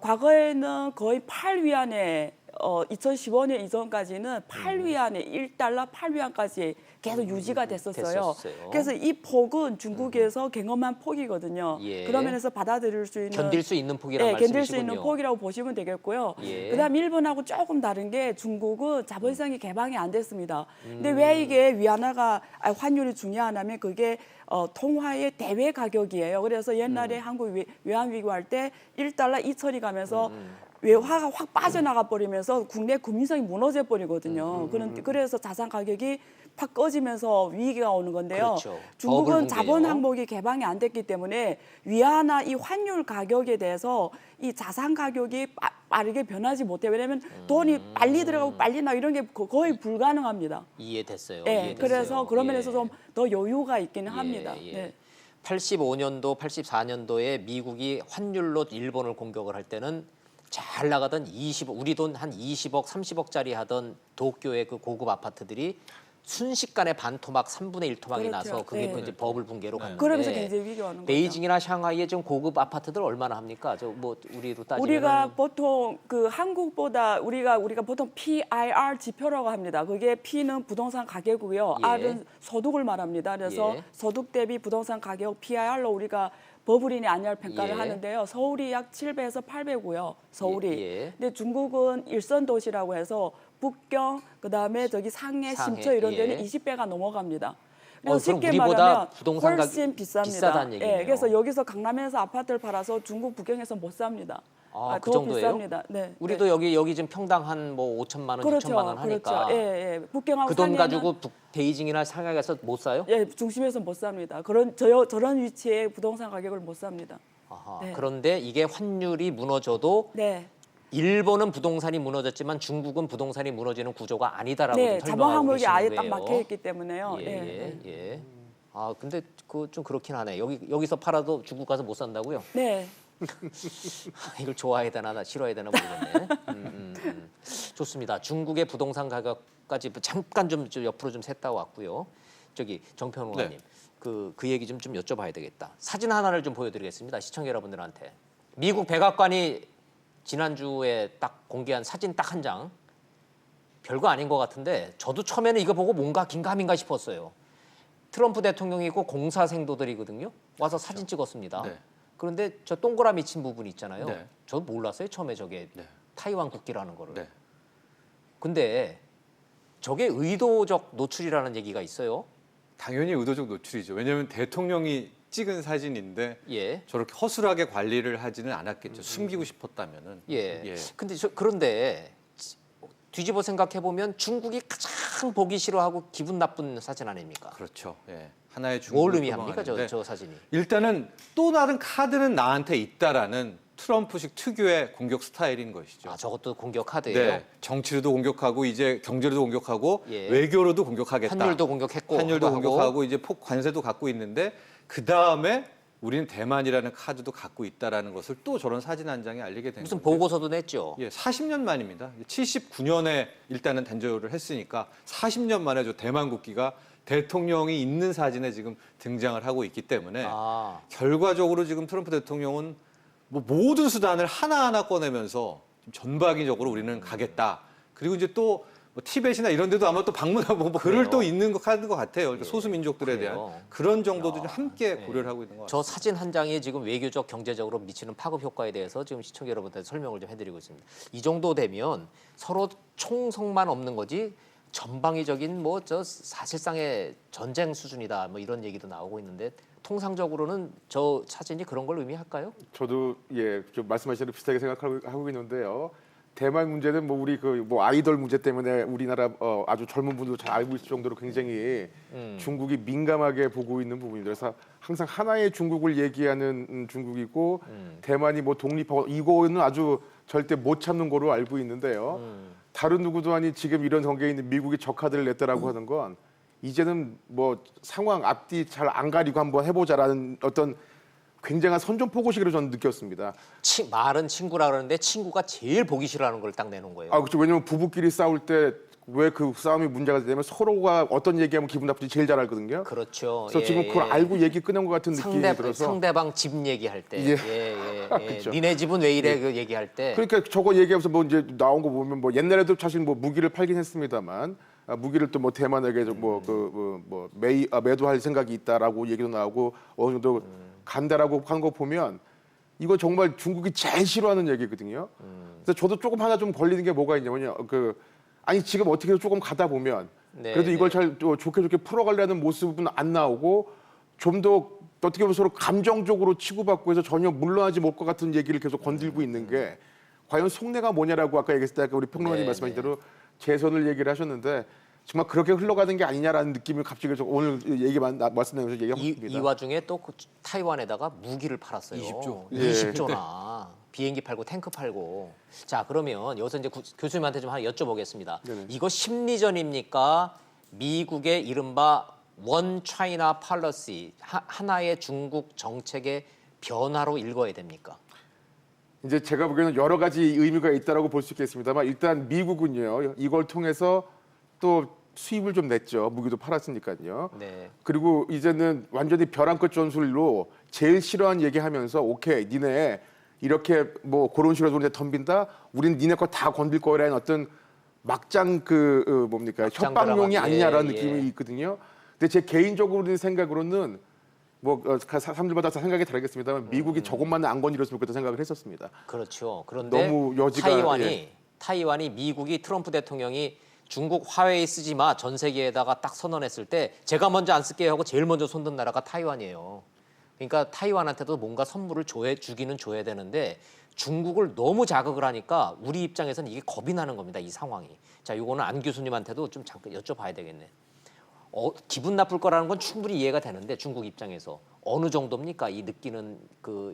과거에는 거의 8위안에 2015년 이전까지는 8위안에 1달러 8위안까지 계속 유지가 됐었어요. 됐었어요. 그래서 이 폭은 중국에서 경험한 폭이거든요. 예. 그런 면에서 받아들일 수 있는 견딜 수 있는 폭이란 예, 말씀이시군요. 견딜 수 있는 폭이라고 보시면 되겠고요. 예. 그다음 일본하고 조금 다른 게 중국은 자본시장이 개방이 안 됐습니다. 근데 왜 이게 위안화가 환율이 중요하냐면 그게 통화의 대외 가격이에요. 그래서 옛날에 한국 외환 위기 할 때 1달러 2천이 가면서 외화가 확 빠져나가 버리면서 국내 금융성이 무너져 버리거든요. 그래서 자산 가격이 팍 꺼지면서 위기가 오는 건데요. 그렇죠. 버블 중국은 붕괴요. 자본 항목이 개방이 안 됐기 때문에 위안화 이 환율 가격에 대해서 이 자산 가격이 빠르게 변하지 못해요. 왜냐하면 돈이 빨리 들어가고 빨리 나고 이런 게 거의 불가능합니다. 이해됐어요. 예, 이해됐어요. 그래서 그런 예. 면에서 좀 더 여유가 있기는 합니다. 예. 네. 85년도, 84년도에 미국이 환율로 일본을 공격을 할 때는 잘 나가던 우리 돈 한 20억, 30억짜리 하던 도쿄의 그 고급 아파트들이 순식간에 반토막 3분의 1토막이 그렇죠. 나서 그게 네. 이제 버블 붕괴로 갔는데 그러면서 굉장히 위기가 오는 거죠. 베이징이나 샹하이의 좀 고급 아파트들 얼마나 합니까? 저 뭐 우리로 따지면 우리가 보통 그 한국보다 우리가 보통 PIR 지표라고 합니다. 그게 P는 부동산 가격이고요. 예. R은 소득을 말합니다. 그래서 예. 소득 대비 부동산 가격 PIR로 우리가 버블이니 아니냐를 평가를 예. 하는데요. 서울이 약 7배에서 8배고요. 서울이. 예. 근데 중국은 일선 도시라고 해서 북경, 그다음에 저기 상해, 상해, 심처 이런 데는 예. 20배가 넘어갑니다. 그래서 그럼 쉽게 우리보다 말하면 부동산 가격이 훨씬 비쌉니다. 비싸다는 얘기네요. 예, 그래서 여기서 강남에서 아파트를 팔아서 중국 북경에서 못 삽니다. 그 더 정도예요? 비쌉니다. 네. 우리도 여기 지금 평당 한 뭐 5천만 원, 그렇죠, 6천만 원 하니까 그렇죠. 예, 예. 북경하고 그 돈 상해는- 가지고 베이징이나 상하이에서 못 사요? 예, 중심에서 못 삽니다. 저런 위치에 부동산 가격을 못 삽니다. 아하, 네. 그런데 이게 환율이 무너져도 네. 일본은 부동산이 무너졌지만 중국은 부동산이 무너지는 구조가 아니다라고 네, 좀 설명하고 자본 계시는 화물이 거예요. 아예 딱 막혀 있기 때문에요. 예, 예. 예, 예. 아, 근데 그 좀 그렇긴 하네. 여기서 팔아도 중국 가서 못 산다고요? 네. 이걸 좋아해야 되나 싫어해야 되나 모르겠네. 좋습니다. 중국의 부동산 가격까지 잠깐 좀 옆으로 좀 샜다 왔고요. 저기 정평호님, 네. 그 얘기 좀 여쭤봐야 되겠다. 사진 하나를 좀 보여드리겠습니다. 시청자 여러분들한테. 미국 백악관이 지난주에 딱 공개한 사진 딱 한 장. 별거 아닌 것 같은데 저도 처음에는 이거 보고 뭔가 긴가민가 싶었어요. 트럼프 대통령이 있고 공사생도들이거든요. 와서 사진 찍었습니다. 네. 그런데 저 동그라미 친 부분 있잖아요. 네. 저도 몰랐어요. 처음에 저게 네. 타이완 국기라는 거를. 네. 근데 저게 의도적 노출이라는 얘기가 있어요. 당연히 의도적 노출이죠. 왜냐하면 대통령이 찍은 사진인데 예. 저렇게 허술하게 관리를 하지는 않았겠죠. 숨기고 싶었다면은. 예. 예. 근데 그런데 뒤집어 생각해 보면 중국이 가장 보기 싫어하고 기분 나쁜 사진 아닙니까? 그렇죠. 예. 하나의 뭘 중국을 의미합니까, 표방하는데 저 사진이? 일단은 또 다른 카드는 나한테 있다라는 트럼프식 특유의 공격 스타일인 것이죠. 아, 저것도 공격 카드예요. 네, 정치로도 공격하고 이제 경제로도 공격하고 예. 외교로도 공격하겠다. 환율도 공격했고, 환율도 하고. 공격하고 이제 폭 관세도 갖고 있는데 그 다음에 우리는 대만이라는 카드도 갖고 있다라는 것을 또 저런 사진 한 장에 알리게 된 무슨 건데. 보고서도 냈죠. 예, 40년 만입니다. 79년에 일단은 단절을 했으니까 40년 만에 저 대만 국기가 대통령이 있는 사진에 지금 등장을 하고 있기 때문에 아, 결과적으로 지금 트럼프 대통령은 뭐 모든 수단을 하나하나 꺼내면서 좀 전방위적으로 우리는 가겠다. 그리고 이제 또 뭐 티벳이나 이런 데도 아마 또 방문하고 뭐 글을 또 있는 것 같아요. 그러니까 소수민족들에 그래요? 대한 그런 정도도 좀 야, 함께 네. 고려를 하고 있는 것 같아요. 저 사진 한 장이 지금 외교적, 경제적으로 미치는 파급 효과에 대해서 지금 시청자 여러분한테 설명을 좀 해드리고 있습니다. 이 정도 되면 서로 총성만 없는 거지 전방위적인 뭐 저 사실상의 전쟁 수준이다 뭐 이런 얘기도 나오고 있는데 통상적으로는 저 사진이 그런 걸 의미할까요? 저도 좀 말씀하신 대로 비슷하게 생각하고 있는데요. 대만 문제는 뭐 우리 그 뭐 아이돌 문제 때문에 우리나라 아주 젊은 분들도 잘 알고 있을 정도로 굉장히 중국이 민감하게 보고 있는 부분입니다. 그래서 항상 하나의 중국을 얘기하는 중국이고 대만이 뭐 독립하고 이거는 아주 절대 못 참는 거로 알고 있는데요. 다른 누구도 아닌 지금 이런 관계에 있는 미국이 저 카드를 냈다라고 하는 건 이제는 뭐 상황 앞뒤 잘 안 가리고 한번 해보자라는 어떤 굉장한 선전포고식으로 저는 느꼈습니다. 말은 친구라 그러는데 친구가 제일 보기 싫어하는 걸 딱 내놓은 거예요. 아 그렇죠. 왜냐면 부부끼리 싸울 때 왜 그 싸움이 문제가 되면 서로가 어떤 얘기하면 기분 나쁜지 제일 잘 알거든요. 그렇죠. 그래서 지금 그걸 알고 얘기 끊은 것 같은 느낌이 들어서. 상대방 집 얘기할 때, 예. 예. 니네 집은 왜 이래 그 얘기할 때. 그러니까 저거 얘기하면서 뭐 이제 나온 거 보면 뭐 옛날에도 사실 뭐 무기를 팔긴 했습니다만 무기를 또 뭐 대만에게 매도할 생각이 있다라고 얘기도 나오고 어느 정도 간다라고 하는 거 보면 이거 정말 중국이 제일 싫어하는 얘기거든요. 그래서 저도 조금 하나 좀 걸리는 게 뭐가 있냐면요. 아니 지금 어떻게 조금 가다 보면 네, 그래도 이걸 잘 좋게 모습은 모습은 안 나오고 좀 더 어떻게 보면 서로 감정적으로 치고받고 해서 전혀 물러나지 못 것 같은 얘기를 계속 건들고 있는 게 과연 속내가 뭐냐라고 아까 얘기했을 때 우리 평론가님 네, 말씀하신 대로 재선을 얘기를 하셨는데 정말 그렇게 흘러가는 게 아니냐라는 느낌을 갑자기 오늘 말씀드리면서 얘기하고 이 있습니다. 와중에 또 그 타이완에다가 무기를 팔았어요. 20조. 예. 20조나. 비행기 팔고 탱크 팔고. 자, 그러면 여기서 이제 교수님한테 좀 하나 여쭤보겠습니다. 네네. 이거 심리전입니까? 미국의 이른바 원 차이나 팔러시, 하나의 중국 정책의 변화로 읽어야 됩니까? 이제 제가 보기에는 여러 가지 의미가 있다라고 볼 수 있겠습니다만 일단 미국은요 이걸 통해서 또 수입을 좀 냈죠. 무기도 팔았으니까요. 네. 그리고 이제는 완전히 벼랑 끝 전술로 제일 싫어하는 얘기하면서 오케이 니네 이렇게 뭐 그런 식으로 이제 덤빈다. 우린 니네 거 다 건들 거라는 어떤 막장 막장 협박용이 드라마. 아니냐라는 예, 느낌이 예. 있거든요. 근데 제 개인적으로 생각으로는 뭐 사람들마다 생각이 다르겠습니다만 미국이 저것만 안 건드렸으면 좋겠다 생각을 했었습니다. 그렇죠. 그런데 너무 여지가, 타이완이 미국이 트럼프 대통령이 중국 화웨이 쓰지 마 전 세계에다가 딱 선언했을 때 제가 먼저 안 쓸게요 하고 제일 먼저 손든 나라가 타이완이에요. 그러니까 타이완한테도 뭔가 선물을 주기는 줘야 되는데 중국을 너무 자극을 하니까 우리 입장에서는 이게 겁이 나는 겁니다. 이 상황이. 자, 요거는 안 교수님한테도 좀 잠깐 여쭤봐야 되겠네. 기분 나쁠 거라는 건 충분히 이해가 되는데 중국 입장에서 어느 정도입니까? 이 느끼는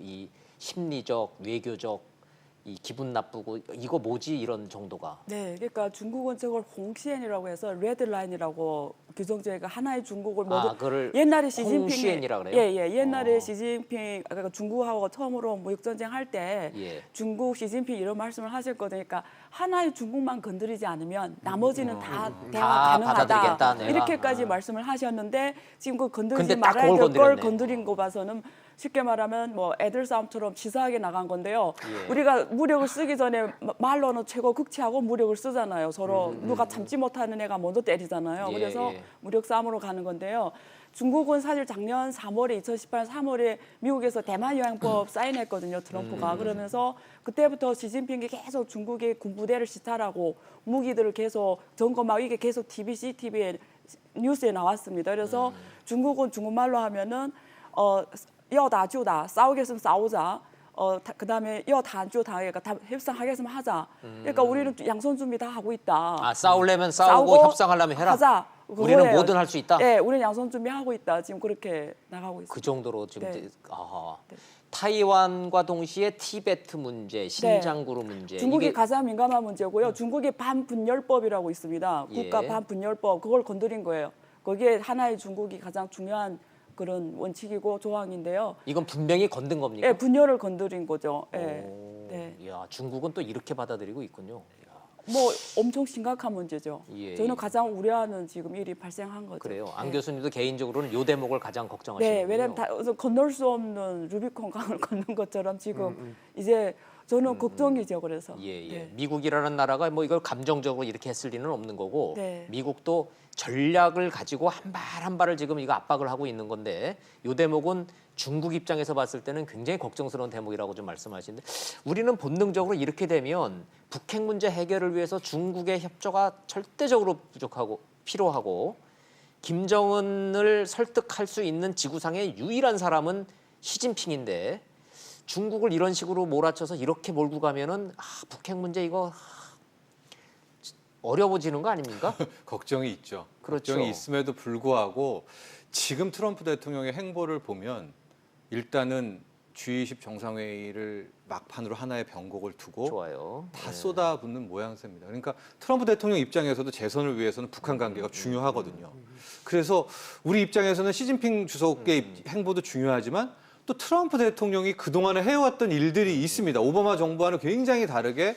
이 심리적, 외교적 이 기분 나쁘고 이거 뭐지 이런 정도가. 네, 그러니까 중국은 저걸 홍시엔이라고 해서 레드라인이라고 규정제가 하나의 중국을 모두 그걸 옛날에 시진핑이 홍시엔이라 그래요? 예, 옛날에 시진핑 그러니까 중국하고 처음으로 무역 전쟁 할 때 예. 중국 시진핑 이런 말씀을 하셨거든요. 그러니까 하나의 중국만 건드리지 않으면 나머지는 다 대화 다 가능하다. 받아들이겠다, 내가. 이렇게까지 말씀을 하셨는데 지금 그 건드리지 근데 딱 말아야 그걸 될 걸 건드렸네. 건드린 거 봐서는 쉽게 말하면 뭐 애들 싸움처럼 치사하게 나간 건데요. 예. 우리가 무력을 쓰기 전에 말로는 최고 극치하고 무력을 쓰잖아요. 서로 누가 참지 못하는 애가 먼저 때리잖아요. 예, 그래서 예. 무력 싸움으로 가는 건데요. 중국은 사실 작년 3월에 2018 3월에 미국에서 대만 여행법 사인했거든요. 트럼프가. 그러면서 그때부터 시진핑이 계속 중국의 군부대를 시탈하고 무기들을 계속 점검하고 이게 계속 TV에 뉴스에 나왔습니다. 그래서 중국은 중국말로 하면은 여다주다 싸우겠으면 싸우자. 그다음에 여단주다 그러니까 협상하겠으면 하자. 그러니까 우리는 양손 준비 다 하고 있다. 싸우려면 싸우고 협상하려면 해라. 하자. 우리는 그거예요. 뭐든 할 수 있다. 네, 우리는 양손 준비하고 있다. 지금 그렇게 나가고 있습니다. 그 정도로 지금 네. 타이완과 동시에 티베트 문제, 신장구르 문제. 중국이 이게 가장 민감한 문제고요. 중국이 반분열법이라고 있습니다. 국가 예. 반분열법 그걸 건드린 거예요. 거기에 하나의 중국이 가장 중요한 원칙이고 조항인데요. 이건 분명히 건든 겁니까? 예, 분열을 건드린 거죠. 예. 오, 네. 이야, 중국은 또 이렇게 받아들이고 있군요. 이야, 뭐 엄청 심각한 문제죠. 예, 저는 예. 가장 우려하는 지금 일이 발생한 거죠. 그래요. 안 네. 교수님도 개인적으로는 요 대목을 가장 걱정하시는군요. 네, 왜냐면 건널 수 없는 루비콘 강을 걷는 것처럼 지금 이제 저는 걱정이죠. 그래서. 예, 예. 네. 미국이라는 나라가 뭐 이걸 감정적으로 이렇게 했을 리는 없는 거고 네. 미국도 전략을 가지고 한 발 한 발을 지금 이거 압박을 하고 있는 건데 요 대목은 중국 입장에서 봤을 때는 굉장히 걱정스러운 대목이라고 좀 말씀하시는데 우리는 본능적으로 이렇게 되면 북핵 문제 해결을 위해서 중국의 협조가 절대적으로 필요하고 김정은을 설득할 수 있는 지구상의 유일한 사람은 시진핑인데 중국을 이런 식으로 몰아쳐서 이렇게 몰고 가면은 북핵 문제 이거 어려워지는 거 아닙니까? 걱정이 있죠. 그렇죠. 걱정이 있음에도 불구하고 지금 트럼프 대통령의 행보를 보면 일단은 G20 정상회의를 막판으로 하나의 변곡을 두고 좋아요. 다 쏟아붓는 모양새입니다. 그러니까 트럼프 대통령 입장에서도 재선을 위해서는 북한 관계가 중요하거든요. 그래서 우리 입장에서는 시진핑 주석의 행보도 중요하지만 또 트럼프 대통령이 그동안에 해왔던 일들이 있습니다. 오바마 정부와는 굉장히 다르게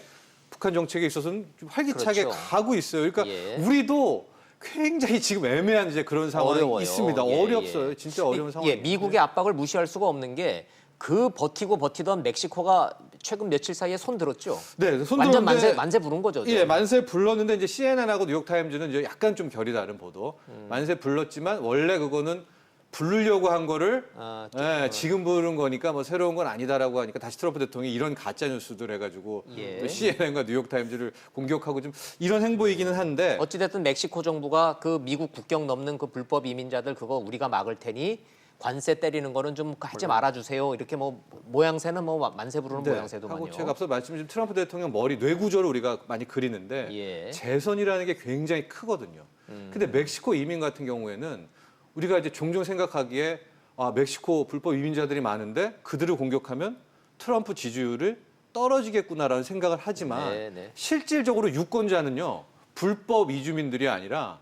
북한 정책에 있어서는 좀 활기차게 그렇죠. 가고 있어요. 그러니까 예. 우리도 굉장히 지금 애매한 이제 그런 상황이 어려워요. 있습니다. 예, 어렵어요. 예. 진짜 어려운 상황. 예, 미국의 압박을 무시할 수가 없는 게 그 버티던 멕시코가 최근 며칠 사이에 손 들었죠. 네, 손 완전 들었는데 만세 부른 거죠. 예, 만세 불렀는데 이제 CNN하고 뉴욕타임즈는 이제 약간 좀 결이 다른 보도. 만세 불렀지만 원래 그거는 부르려고 한 거를 지금 부른 거니까 뭐 새로운 건 아니다라고 하니까 다시 트럼프 대통령이 이런 가짜 뉴스들 해가지고 예. 또 CNN과 뉴욕타임즈를 공격하고 좀 이런 행보이기는 한데 어찌됐든 멕시코 정부가 그 미국 국경 넘는 그 불법 이민자들 그거 우리가 막을 테니 관세 때리는 거는 좀 하지 말아주세요. 이렇게 뭐 모양새는 뭐 만세 부르는 네, 모양새도만요. 하고 제가 앞서 말씀드린 트럼프 대통령 머리 뇌구조를 우리가 많이 그리는데 예. 재선이라는 게 굉장히 크거든요. 근데 멕시코 이민 같은 경우에는 우리가 이제 종종 생각하기에 멕시코 불법 이민자들이 많은데 그들을 공격하면 트럼프 지지율을 떨어지겠구나라는 생각을 하지만 네, 네. 실질적으로 유권자는요 불법 이주민들이 아니라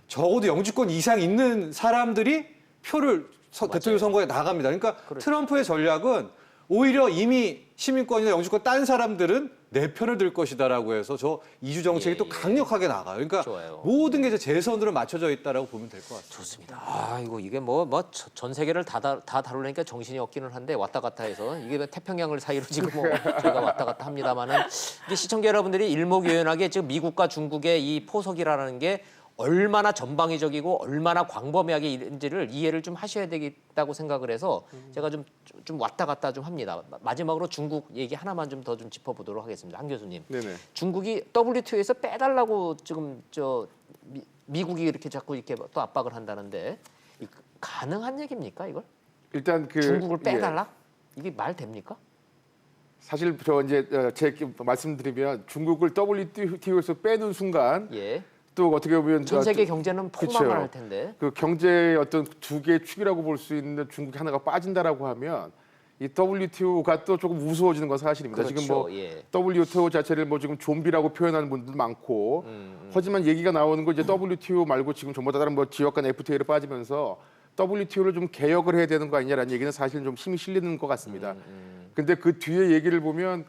적어도 영주권 이상 있는 사람들이 표를 대통령 선거에 나갑니다. 그러니까 트럼프의 전략은 오히려 이미 시민권이나 영주권 딴 사람들은 내 편을 들 것이다라고 해서 저 이주 정책이 또 강력하게 나가요. 그러니까 좋아요. 모든 게 이제 재선으로 맞춰져 있다라고 보면 될 것 같습니다. 좋습니다. 아이고 이게 뭐 전 세계를 다 다루려니까 정신이 없기는 한데 왔다 갔다 해서 이게 태평양을 사이로 지금 뭐 저희가 왔다 갔다 합니다만은 이게 시청자 여러분들이 일목요연하게 지금 미국과 중국의 이 포석이라는 게 얼마나 전방위적이고 얼마나 광범위하게 있는지를 이해를 좀 하셔야 되겠다고 생각을 해서 제가 좀 왔다 갔다 좀 합니다. 마지막으로 중국 얘기 하나만 좀 더 좀 짚어보도록 하겠습니다. 한 교수님. 네네. 중국이 WTO에서 빼달라고 지금 미국이 이렇게 자꾸 이렇게 또 압박을 한다는데 가능한 얘기입니까 이걸? 일단 그 중국을 예. 빼달라? 이게 말 됩니까? 사실 저 이제 제 말씀드리면 중국을 WTO에서 빼는 순간 예. 또 어떻게 보면 전 세계 경제는 폭망을 할 텐데. 그 경제의 어떤 두 개의 축이라고 볼 수 있는 중국이 하나가 빠진다라고 하면 이 WTO가 또 조금 우스워지는 건 사실입니다. 그렇죠. 지금 뭐 예. WTO 자체를 뭐 지금 좀비라고 표현하는 분들도 많고 하지만 얘기가 나오는 건 이제 WTO 말고 지금 전부 다 다른 뭐 지역 간 FTA를 빠지면서 WTO를 좀 개혁을 해야 되는 거 아니냐라는 얘기는 사실 좀 힘이 실리는 것 같습니다. 근데 그 뒤에 얘기를 보면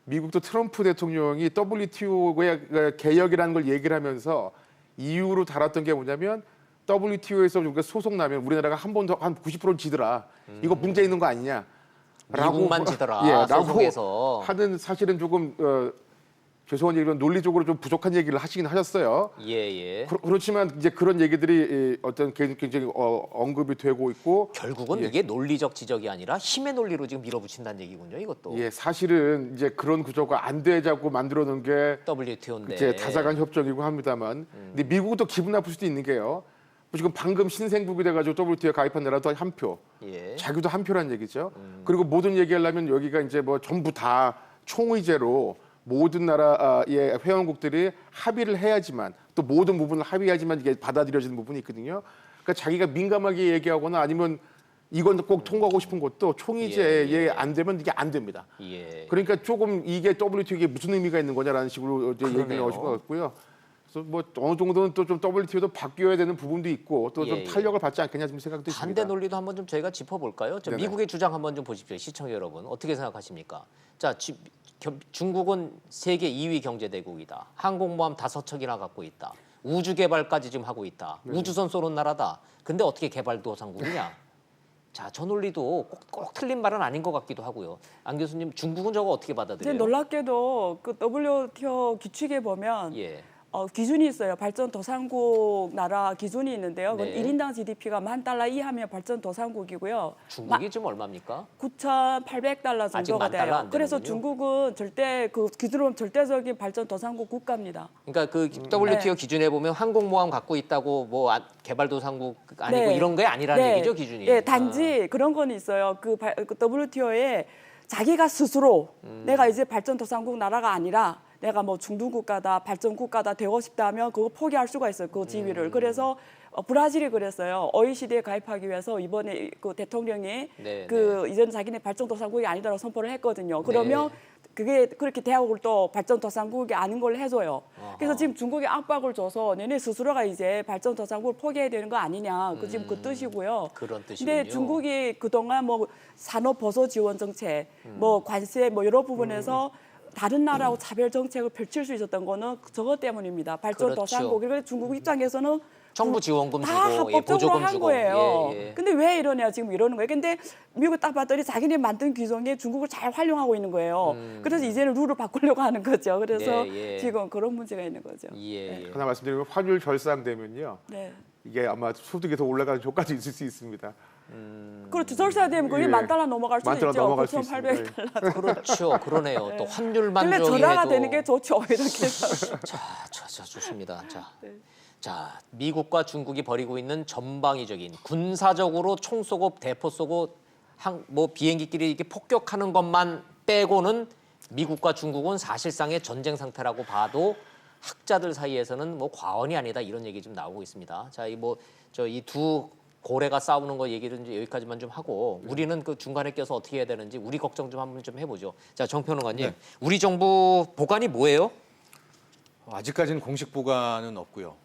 미국도 트럼프 대통령이 WTO의 개혁이라는 걸 얘기를 하면서 이유로 달았던 게 뭐냐면 WTO에서 우리가 소속 나면 우리나라가 한 번 더 한 90%는 지더라. 이거 문제 있는 거 아니냐? 미국만 지더라. 라고 소속에서. 하는 사실은 조금 죄송한 얘기면 논리적으로 좀 부족한 얘기를 하시긴 하셨어요. 예. 그렇지만 이제 그런 얘기들이 어떤 굉장히 언급이 되고 있고 결국은 예. 이게 논리적 지적이 아니라 힘의 논리로 지금 밀어붙인다는 얘기군요. 이것도. 예, 사실은 이제 그런 구조가 안 되자고 만들어 놓은 게 WTO인데. 이제 다자간 협정이고 합니다만, 근데 미국도 기분 나쁠 수도 있는 게요. 지금 방금 신생국이 돼가지고 WTO에 가입한 나라도 한 표, 예. 자기도 한 표란 얘기죠. 그리고 모든 얘기하려면 여기가 이제 뭐 전부 다 총의제로 모든 나라의 회원국들이 합의를 해야지만 또 모든 부분을 합의해야지만 이게 받아들여지는 부분이 있거든요. 그러니까 자기가 민감하게 얘기하거나 아니면 이건 꼭 통과하고 싶은 것도 총의제에 안 되면 이게 안 됩니다. 예. 그러니까 조금 이게 WTO에 무슨 의미가 있는 거냐라는 식으로 이제 얘기를 그러네요. 나오신 것 같고요. 그래서 뭐 어느 정도는 또 좀 WTO도 바뀌어야 되는 부분도 있고 또 좀 예. 탄력을 받지 않겠냐 좀 생각도 있습니다. 반대 논리도 한번 좀 저희가 짚어볼까요? 네네. 미국의 주장 한번 좀 보십시오. 시청자 여러분 어떻게 생각하십니까? 자, 중국은 세계 2위 경제 대국이다. 항공모함 5척이나 갖고 있다. 우주 개발까지 지금 하고 있다. 우주선 쏘는 나라다. 근데 어떻게 개발도상국이냐? 자, 저 논리도 꼭 틀린 말은 아닌 것 같기도 하고요. 안 교수님, 중국은 저거 어떻게 이제 받아들여요? 놀랍게도 그 WTO 규칙에 보면 예. 기준이 있어요. 발전도상국 나라 기준이 있는데요. 그건 네. 1인당 GDP가 $10,000 이하면 발전도상국이고요. 중국이 지금 얼마입니까? $9,800 아직 정도가 $10,000 돼요. 안 그래서 되는군요. 중국은 절대 그 기준으로 절대적인 발전도상국 국가입니다. 그러니까 그 WTO 네. 기준에 보면 항공모함 갖고 있다고 뭐 개발도상국 아니고 네. 이런 게 아니라는 얘기죠, 기준이. 네, 단지 그런 건 있어요. 그 WTO에 자기가 스스로 내가 이제 발전도상국 나라가 아니라 내가 뭐 중등국가다, 발전국가다 되고 싶다면 그거 포기할 수가 있어요. 그 지위를. 그래서 브라질이 그랬어요. OECD에 가입하기 위해서 이번에 그 대통령이 네, 그 이제는 자기네 발전도상국이 아니다라고 선포를 했거든요. 그러면 그게 그렇게 대학을 또 발전도상국이 아닌 걸 해줘요. 그래서 지금 중국에 압박을 줘서 너네 스스로가 이제 발전도상국을 포기해야 되는 거 아니냐. 그 지금 그 뜻이고요. 그런 뜻이군요. 근데 중국이 그동안 뭐 산업 보조 지원 정책, 뭐 관세 뭐 여러 부분에서 다른 나라하고 차별 정책을 펼칠 수 있었던 거는 저것 때문입니다. 발전도상국. 그렇죠. 그래서 중국 입장에서는 정부 지원금 다 주고 예, 합법적으로 보조금 한 주고. 거예요. 예. 근데 왜 이러냐 지금 이러는 거예요. 근데 미국 딱 봤더니 자기네 만든 규정에 중국을 잘 활용하고 있는 거예요. 그래서 이제는 룰을 바꾸려고 하는 거죠. 그래서 예. 지금 그런 문제가 있는 거죠. 예. 하나 말씀드리면 환율 절상되면요. 네. 이게 아마 소득이 더 올라가는 효과도 있을 수 있습니다. 그렇죠. 절사되면 거의 예. $10,000 넘어갈 수도 $10,000 있죠. 넘어갈 수 $9,800. 그렇죠. 그러네요. 또 환율만 근데 저기 전화가 해도 되는 게 좋죠. 이렇게 해서. 자, 좋습니다. 자, 미국과 중국이 벌이고 있는 전방위적인 군사적으로 총 쏘고 대포 쏘고 뭐 비행기끼리 이렇게 폭격하는 것만 빼고는 미국과 중국은 사실상의 전쟁 상태라고 봐도 학자들 사이에서는 뭐 과언이 아니다 이런 얘기 좀 나오고 있습니다. 자, 이 두 고래가 싸우는 거 얘기를 이제 여기까지만 좀 하고 우리는 그 중간에 껴서 어떻게 해야 되는지 우리 걱정 좀 한번 좀 해보죠. 자, 정평론가님, 네. 우리 정부 보관이 뭐예요? 아직까지는 공식 보관은 없고요.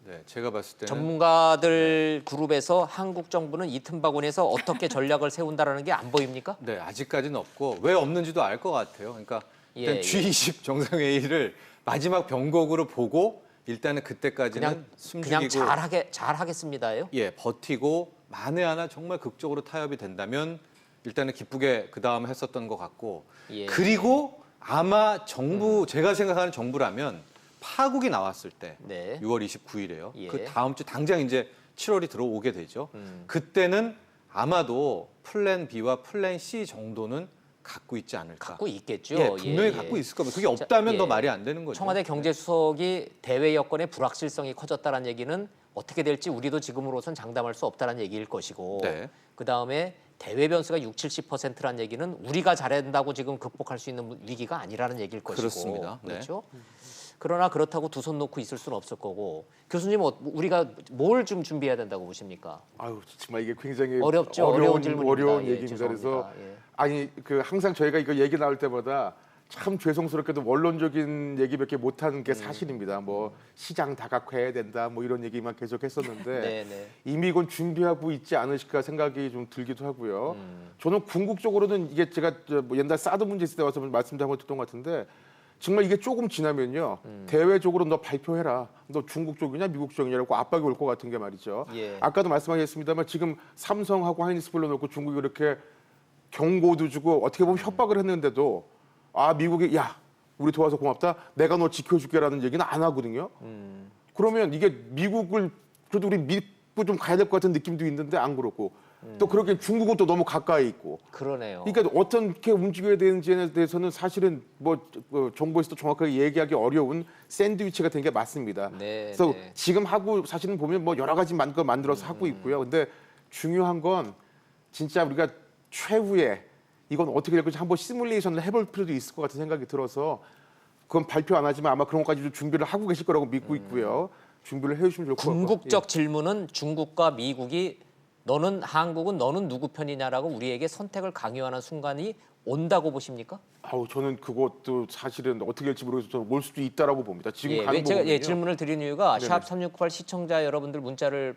네, 제가 봤을 때는 전문가들 그룹에서 한국 정부는 이 틈바구니에서 어떻게 전략을 세운다라는 게 안 보입니까? 네, 아직까지는 없고 왜 없는지도 알 것 같아요. 그러니까 일단 예. G20 정상회의를 마지막 병곡으로 보고 일단은 그때까지는 그냥 숨죽이고 잘하겠습니다예요. 예, 버티고 만에 하나 정말 극적으로 타협이 된다면 일단은 기쁘게 그 다음에 했었던 것 같고 예. 그리고 아마 정부 제가 생각하는 정부라면 파국이 나왔을 때 네. 6월 29일에요. 예. 그 다음 주 당장 이제 7월이 들어오게 되죠. 그때는 아마도 플랜 B와 플랜 C 정도는 갖고 있지 않을까. 갖고 있겠죠. 예, 분명히 예, 갖고 예. 있을 겁니다. 그게 없다면 자, 더 예. 말이 안 되는 거죠. 청와대 경제수석이 대외 여건의 불확실성이 커졌다는 얘기는 어떻게 될지 우리도 지금으로선 장담할 수 없다는 얘기일 것이고 네. 그다음에 대외 변수가 60~70%라는 얘기는 우리가 잘한다고 지금 극복할 수 있는 위기가 아니라는 얘기일 것이고 그렇습니다. 네. 그렇죠? 그러나 그렇다고 두 손 놓고 있을 수는 없을 거고 교수님 우리가 뭘 좀 준비해야 된다고 보십니까? 아유 정말 이게 굉장히 어렵죠. 어려운 질문입니다. 어려운 예, 얘기입니다. 그래서 죄송합니다. 예. 아니 그 항상 저희가 이거 얘기 나올 때마다 참 죄송스럽게도 원론적인 얘기밖에 못하는 게 사실입니다. 뭐 시장 다각화해야 된다, 뭐 이런 얘기만 계속 했었는데 네, 네. 이미 이건 준비하고 있지 않으실까 생각이 좀 들기도 하고요. 저는 궁극적으로는 이게 제가 뭐 옛날 사드 문제 있을 때 와서 말씀도 한번 드렸던 것 같은데 정말 이게 조금 지나면요 대외적으로 너 발표해라, 너 중국 쪽이냐 미국 쪽이냐라고 압박이 올 것 같은 게 말이죠. 예. 아까도 말씀하셨습니다만 지금 삼성하고 하이닉스 불러놓고 중국이 이렇게 경고도 주고 어떻게 보면 협박을 했는데도 아 미국이 야 우리 도와서 고맙다 내가 너 지켜줄게라는 얘기는 안 하거든요. 그러면 이게 미국을 그래도 우리 믿고 좀 가야 될 것 같은 느낌도 있는데 안 그렇고 또 그렇게 중국은 또 너무 가까이 있고 그러네요. 그러니까 어떻게 움직여야 되는지에 대해서는 사실은 뭐 정부에서도 정확하게 얘기하기 어려운 샌드위치가 된 게 맞습니다. 네, 그래서 네. 지금 하고 사실은 보면 뭐 여러 가지 만들어서 하고 있고요. 근데 중요한 건 진짜 우리가 최후에 이건 어떻게 될 건지 한번 시뮬레이션을 해볼 필요도 있을 것 같은 생각이 들어서 그건 발표 안 하지만 아마 그런 것까지도 준비를 하고 계실 거라고 믿고 있고요. 준비를 해주시면 좋을 것 같고요. 궁극적 질문은 중국과 미국이 한국은 너는 누구 편이냐라고 우리에게 선택을 강요하는 순간이 온다고 보십니까? 아우 저는 그것도 사실은 어떻게 될지 모르겠어서 저는 올 수도 있다라고 봅니다. 지금 예, 가는 제가 부분은요. 질문을 드린 이유가 네네. 샵 3698 시청자 여러분들 문자를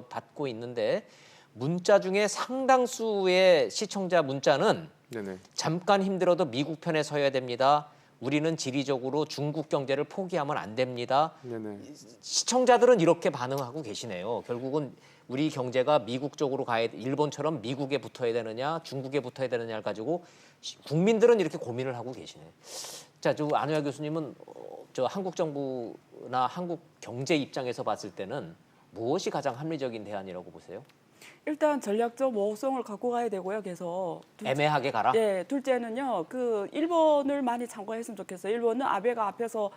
받고 있는데 문자 중에 상당수의 시청자 문자는 네네. 잠깐 힘들어도 미국 편에 서야 됩니다. 우리는 지리적으로 중국 경제를 포기하면 안 됩니다. 네네. 시청자들은 이렇게 반응하고 계시네요. 결국은 우리 경제가 미국 쪽으로 일본처럼 미국에 붙어야 되느냐, 중국에 붙어야 되느냐를 가지고 국민들은 이렇게 고민을 하고 계시네. 자, 안효하 교수님은 저 한국 정부나 한국 경제 입장에서 봤을 때는 무엇이 가장 합리적인 대안이라고 보세요? 일단 전략적 모호성을 갖고 가야 되고요. 계속 애매하게 가라. 예, 둘째는요. 그 일본을 많이 참고했으면 좋겠어요. 일본은 아베가 앞에서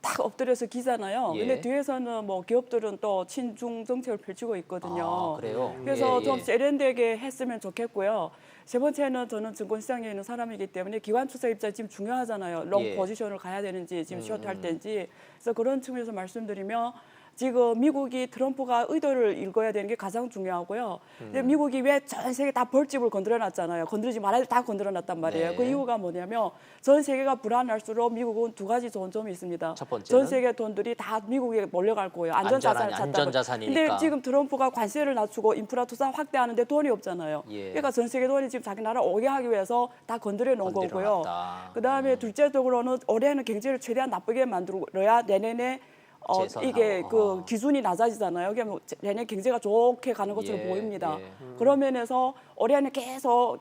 딱 엎드려서 기잖아요. 예. 근데 뒤에서는 뭐 기업들은 또 친중 정책을 펼치고 있거든요. 아, 그래요? 그래서 예, 좀 예. 세련되게 했으면 좋겠고요. 세 번째는 저는 증권시장에 있는 사람이기 때문에 기관 투자 입장 지금 중요하잖아요. 롱 예. 포지션을 가야 되는지 지금 숏 할 때인지. 그래서 그런 측면에서 말씀드리면 지금 미국이 트럼프가 의도를 읽어야 되는 게 가장 중요하고요. 근데 미국이 왜 전 세계 다 벌집을 건드려놨잖아요. 건드리지 말아야 다 건드려놨단 말이에요. 네. 그 이유가 뭐냐면 전 세계가 불안할수록 미국은 두 가지 좋은 점이 있습니다. 첫 번째는? 전 세계 돈들이 다 미국에 몰려갈 거예요. 안전자산을 찾다 보니. 안전자산이니까. 근데 지금 트럼프가 관세를 낮추고 인프라 투자 확대하는데 돈이 없잖아요. 예. 그러니까 전 세계 돈이 지금 자기 나라 오게 하기 위해서 다 건드려 놓은 거고요. 건드려놨다. 그다음에 둘째적으로는 올해는 경제를 최대한 나쁘게 만들어야 내년에 재선하고. 이게 그 기준이 낮아지잖아요. 이게 뭐 내년 경제가 좋게 가는 것처럼 예, 보입니다. 예. 그런 면에서 올해는 계속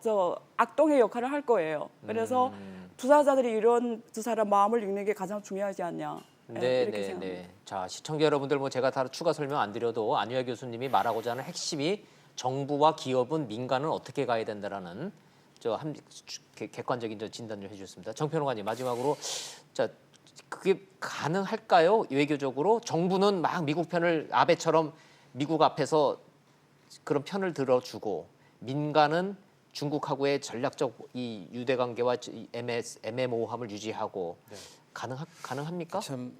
악동의 역할을 할 거예요. 그래서 투자자들이 이런 두 사람 마음을 읽는 게 가장 중요하지 않냐. 네, 이렇게 네, 생각합니다. 네. 자, 시청자 여러분들 제가 다 추가 설명 안 드려도 안효하 교수님이 말하고자 하는 핵심이 정부와 기업은 민간은 어떻게 가야 된다라는 객관적인 진단 좀 해주셨습니다. 정평론가님 마지막으로 자. 그게 가능할까요? 외교적으로 정부는 막 미국 편을 아베처럼 미국 앞에서 그런 편을 들어주고 민간은 중국하고의 전략적 이 유대 관계와 애매모호함을 유지하고 가능합니까? 참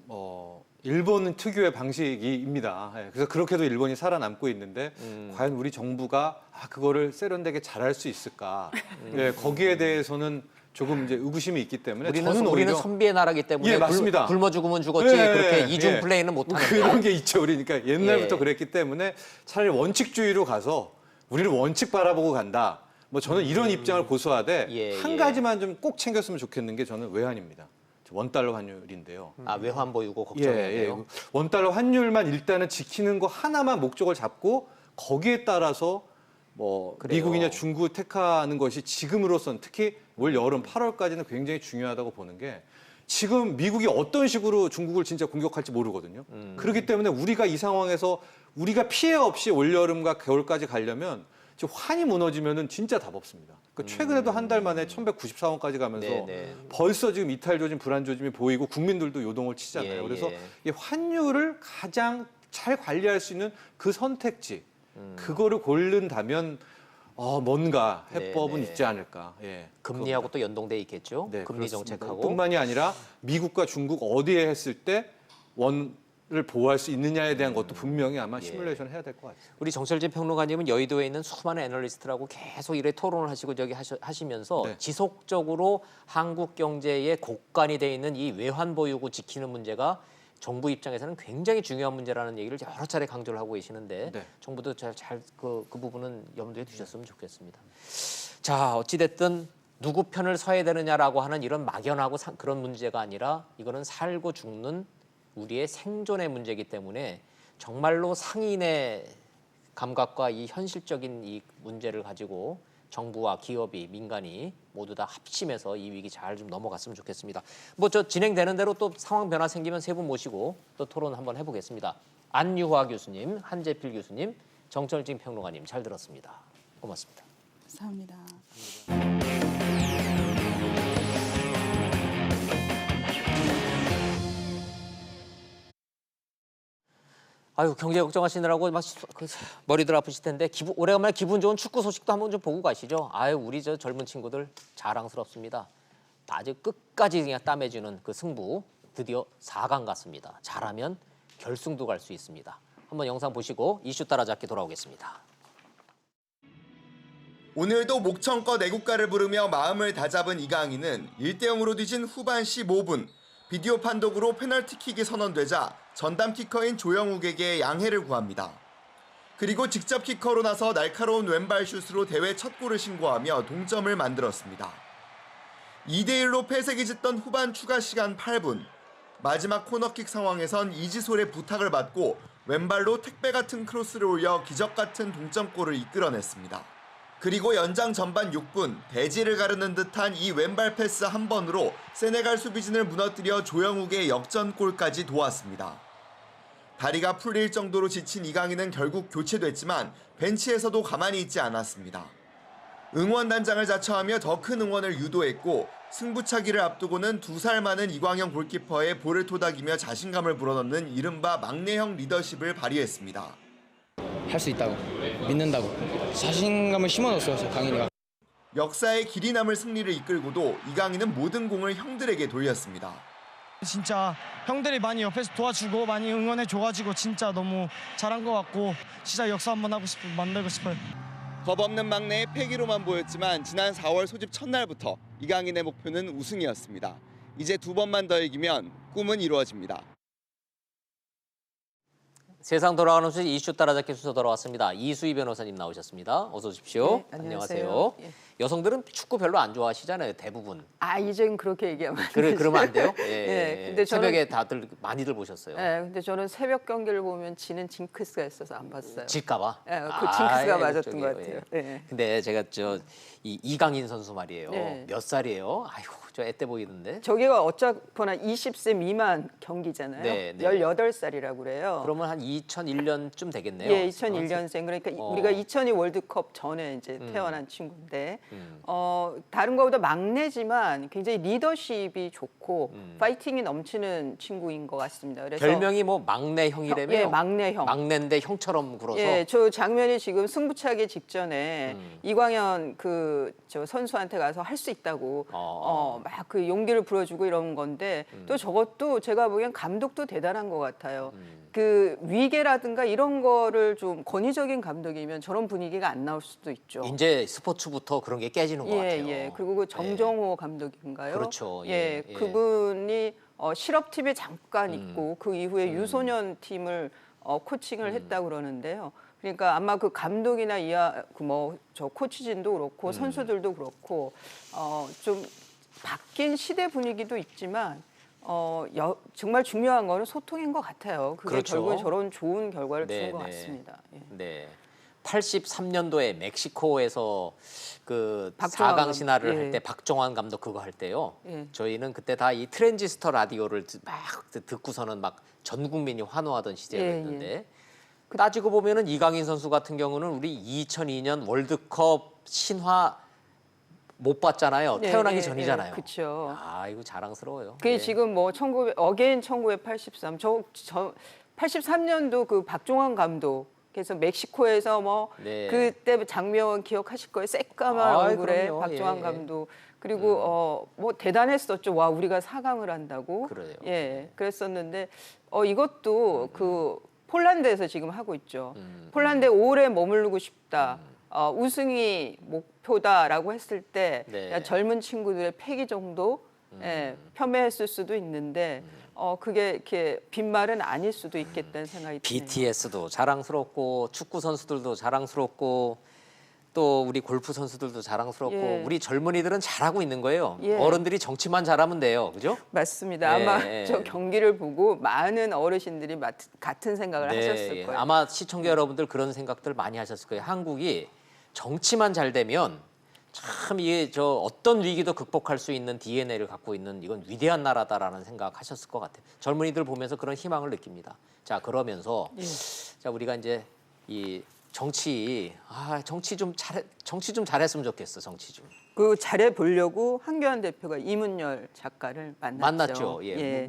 일본은 특유의 방식입니다. 예, 그래서 그렇게도 일본이 살아남고 있는데 과연 우리 정부가 그거를 세련되게 잘할 수 있을까? 예, 거기에 대해서는 조금 이제 의구심이 있기 때문에 저는 우리는 오히려 선비의 나라기 때문에 예, 맞습니다. 굶어 죽으면 죽었지 예, 그렇게 예, 이중 예. 플레이는 못하는 그런 게 있죠. 그러니까 옛날부터 예. 그랬기 때문에 차라리 원칙주의로 가서 우리를 원칙 바라보고 간다. 뭐 저는 이런 입장을 고수하되 예, 한 예. 가지만 좀 꼭 챙겼으면 좋겠는 게 저는 외환입니다. 원달러 환율인데요. 외환 보유고 걱정해야 돼요. 원달러 환율만 일단은 지키는 거 하나만 목적을 잡고 거기에 따라서 뭐 그래요. 미국이냐 중국 택하는 것이 지금으로선 특히 올 여름 8월까지는 굉장히 중요하다고 보는 게 지금 미국이 어떤 식으로 중국을 진짜 공격할지 모르거든요. 그렇기 때문에 우리가 이 상황에서 우리가 피해 없이 올여름과 겨울까지 가려면 지금 환이 무너지면은 진짜 답 없습니다. 그러니까 최근에도 한 달 만에 1,194원까지 가면서 네네. 벌써 지금 이탈 조짐, 불안 조짐이 보이고 국민들도 요동을 치잖아요. 예, 그래서 예. 이 환율을 가장 잘 관리할 수 있는 그 선택지, 그거를 고른다면 뭔가 해법은 네네. 있지 않을까. 예, 금리하고 또 연동돼 있겠죠. 네, 금리 그렇습니다. 정책하고. 뿐만이 아니라 미국과 중국 어디에 했을 때 원을 보호할 수 있느냐에 대한 것도 분명히 아마 시뮬레이션 해야 될 것 같아요. 우리 정철진 평론가님은 여의도에 있는 수많은 애널리스트라고 계속 이래 토론을 하시고 저기 하시면서 네. 지속적으로 한국 경제의 곡간이 돼 있는 이 외환 보유고 지키는 문제가 정부 입장에서는 굉장히 중요한 문제라는 얘기를 여러 차례 강조를 하고 계시는데 네. 정부도 그 부분은 염두에 두셨으면 좋겠습니다. 자, 어찌됐든 누구 편을 서야 되느냐라고 하는 이런 막연하고 그런 문제가 아니라 이거는 살고 죽는 우리의 생존의 문제이기 때문에 정말로 상인의 감각과 이 현실적인 이 문제를 가지고 정부와 기업이 민간이 모두 다 합심해서 이 위기 잘 좀 넘어갔으면 좋겠습니다. 뭐 저 진행되는 대로 또 상황 변화 생기면 세 분 모시고 또 토론 한번 해보겠습니다. 안유화 교수님, 한재필 교수님, 정철진 평론가님 잘 들었습니다. 고맙습니다. 감사합니다. 아유 경제 걱정하시느라고 막 머리들 아프실 텐데 오래간만에 기분 좋은 축구 소식도 한번 좀 보고 가시죠. 아유 우리 저 젊은 친구들 자랑스럽습니다. 아주 끝까지 그냥 땀해주는 그 승부 드디어 4강 갔습니다. 잘하면 결승도 갈 수 있습니다. 한번 영상 보시고 이슈 따라잡기 돌아오겠습니다. 오늘도 목청껏 애국가를 부르며 마음을 다잡은 이강인은 1대0으로 뒤진 후반 15분 비디오 판독으로 페널티킥이 선언되자 전담 키커인 조영욱에게 양해를 구합니다. 그리고 직접 키커로 나서 날카로운 왼발 슛으로 대회 첫 골을 신고하며 동점을 만들었습니다. 2대1로 패색이 짙던 후반 추가 시간 8분 마지막 코너킥 상황에선 이지솔의 부탁을 받고 왼발로 택배 같은 크로스를 올려 기적 같은 동점골을 이끌어냈습니다. 그리고 연장 전반 6분 대지를 가르는 듯한 이 왼발 패스 한 번으로 세네갈 수비진을 무너뜨려 조영욱의 역전골까지 도왔습니다. 다리가 풀릴 정도로 지친 이강인은 결국 교체됐지만 벤치에서도 가만히 있지 않았습니다. 응원단장을 자처하며 더 큰 응원을 유도했고 승부차기를 앞두고는 2살 많은 이광영 골키퍼의 볼을 토닥이며 자신감을 불어넣는 이른바 막내형 리더십을 발휘했습니다. 할 수 있다고 믿는다고 자신감을 심어줬어요. 강인이가. 역사의 길이 남을 승리를 이끌고도 이강인은 모든 공을 형들에게 돌렸습니다. 진짜 형들이 많이 옆에서 도와주고 많이 응원해줘가지고 진짜 너무 잘한 것 같고 진짜 역사 한번 만들고 싶어요. 겁없는 막내의 패기로만 보였지만 지난 4월 소집 첫날부터 이강인의 목표는 우승이었습니다. 이제 2번만 더 이기면 꿈은 이루어집니다. 세상 돌아가는 소식 이슈 따라잡기 순서 돌아왔습니다. 이수희 변호사님 나오셨습니다. 어서 오십시오. 네, 안녕하세요. 예. 여성들은 축구 별로 안 좋아하시잖아요, 대부분. 이제는 그렇게 얘기하면 안 그러면 안 돼요? 예. 예, 근데 새벽에 다들 많이들 보셨어요. 네, 근데 저는 새벽 경기를 보면 지는 징크스가 있어서 안 봤어요. 질까봐. 예, 그 징크스가 맞았던 걱정이에요. 것 같아요. 예. 근데 제가 이강인 선수 말이에요. 네. 몇 살이에요? 아이고 저 애때 보이던데. 저기가 어쩌거나 20세 미만 경기잖아요. 네, 네. 18살이라고 그래요. 그러면 한 2001년쯤 되겠네요. 예, 2001년생. 그러니까 우리가 2002 월드컵 전에 이제 태어난 친구인데 다른 거보다 막내지만 굉장히 리더십이 좋고 파이팅이 넘치는 친구인 것 같습니다. 그래서 별명이 뭐 막내형이라며요? 예, 막내형. 막내인데 형처럼 굴어서. 예, 저 장면이 지금 승부차기 직전에 이광현 저 선수한테 가서 할 수 있다고 막 그 용기를 불어주고 이런 건데 또 저것도 제가 보기엔 감독도 대단한 것 같아요. 그 위계라든가 이런 거를 좀 권위적인 감독이면 저런 분위기가 안 나올 수도 있죠. 이제 스포츠부터 그런 게 깨지는 것 같아요. 예. 그리고 그 정정호 감독인가요? 그렇죠. 예, 예. 그분이 실업팀에 잠깐 있고 그 이후에 유소년 팀을 코칭을 했다고 그러는데요. 그러니까 아마 그 감독이나 저 코치진도 그렇고 선수들도 그렇고 좀 바뀐 시대 분위기도 있지만 정말 중요한 거는 소통인 것 같아요. 그게 그렇죠. 결국은 저런 좋은 결과를 네, 주는 것 네. 같습니다. 예. 네. 83년도에 멕시코에서 그 박종환 4강 신화를 예. 할 때 박종환 감독 그거 할 때요. 예. 저희는 그때 다 이 트랜지스터 라디오를 막 듣고서는 막 전 국민이 환호하던 시절이었는데 따지고 보면은 이강인 선수 같은 경우는 우리 2002년 월드컵 신화 못 봤잖아요. 태어나기 전이잖아요. 그렇죠. 아, 이거 자랑스러워요. 그게 예. 지금 뭐 1983 저 83년도 그 박종환 감독 그래서 멕시코에서 뭐 네. 그때 장면 기억하실 거예요. 새까만 아이, 얼굴에 그럼요. 박종환 예. 감독 그리고 뭐 대단했었죠. 와 우리가 4강을 한다고. 그래요. 예, 그랬었는데 이것도 그 폴란드에서 지금 하고 있죠. 폴란드에 오래 머무르고 싶다. 우승이 목표다라고 했을 때 네. 야, 젊은 친구들의 패기 정도 폄훼했을 수도 있는데 그게 이렇게 빈말은 아닐 수도 있겠다는 생각이 드네요. BTS도 자랑스럽고 축구 선수들도 자랑스럽고 또 우리 골프 선수들도 자랑스럽고 예. 우리 젊은이들은 잘하고 있는 거예요. 예. 어른들이 정치만 잘하면 돼요. 그죠? 맞습니다. 예, 아마 예. 저 경기를 보고 많은 어르신들이 같은 생각을 하셨을 예. 거예요. 아마 시청자 여러분들 그런 생각들 많이 하셨을 거예요. 한국이 정치만 잘 되면 참 이게 저 어떤 위기도 극복할 수 있는 DNA를 갖고 있는 이건 위대한 나라다라는 생각하셨을 것 같아요. 젊은이들 보면서 그런 희망을 느낍니다. 자, 그러면서 자, 우리가 이제 이 정치 좀 잘했으면 좋겠어. 정치 좀. 그 잘해 보려고 한교안 대표가 이문열 작가를 만났죠. 예.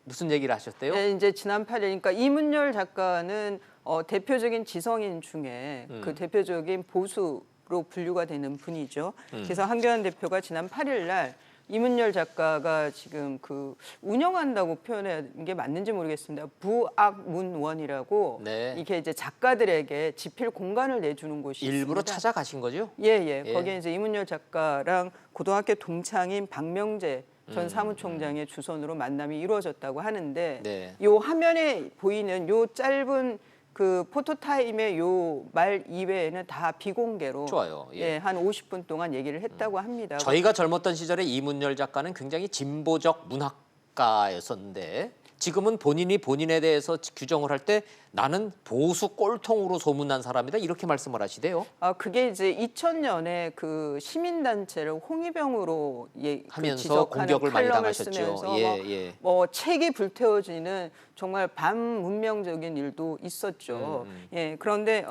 무슨 얘기를 하셨대요? 네, 이제 지난 8일 그러니까 이문열 작가는 대표적인 지성인 중에 그 대표적인 보수로 분류가 되는 분이죠. 그래서 한교안 대표가 지난 8일 날 이문열 작가가 지금 그 운영한다고 표현하는 게 맞는지 모르겠습니다. 부악문원이라고 네. 이게 이제 작가들에게 집필 공간을 내주는 곳이 일부러 있습니다. 찾아가신 거죠? 예. 예. 거기에 이제 이문열 작가랑 고등학교 동창인 박명재 전 사무총장의 주선으로 만남이 이루어졌다고 하는데 네. 요 화면에 보이는 요 짧은 그 포토타임의 요 말 이외에는 다 비공개로 좋아요. 예. 한 50분 동안 얘기를 했다고 합니다. 저희가 젊었던 시절에 이문열 작가는 굉장히 진보적 문학가였었는데 지금은 본인이 본인에 대해서 규정을 할 때 나는 보수 꼴통으로 소문난 사람이다 이렇게 말씀을 하시대요. 그게 이제 2000년에 그 시민단체를 홍위병으로 하면서 지적하는 공격을 많이 칼럼을 당하셨죠. 쓰면서 예. 뭐 책이 불태워지는 정말 반문명적인 일도 있었죠. 예, 그런데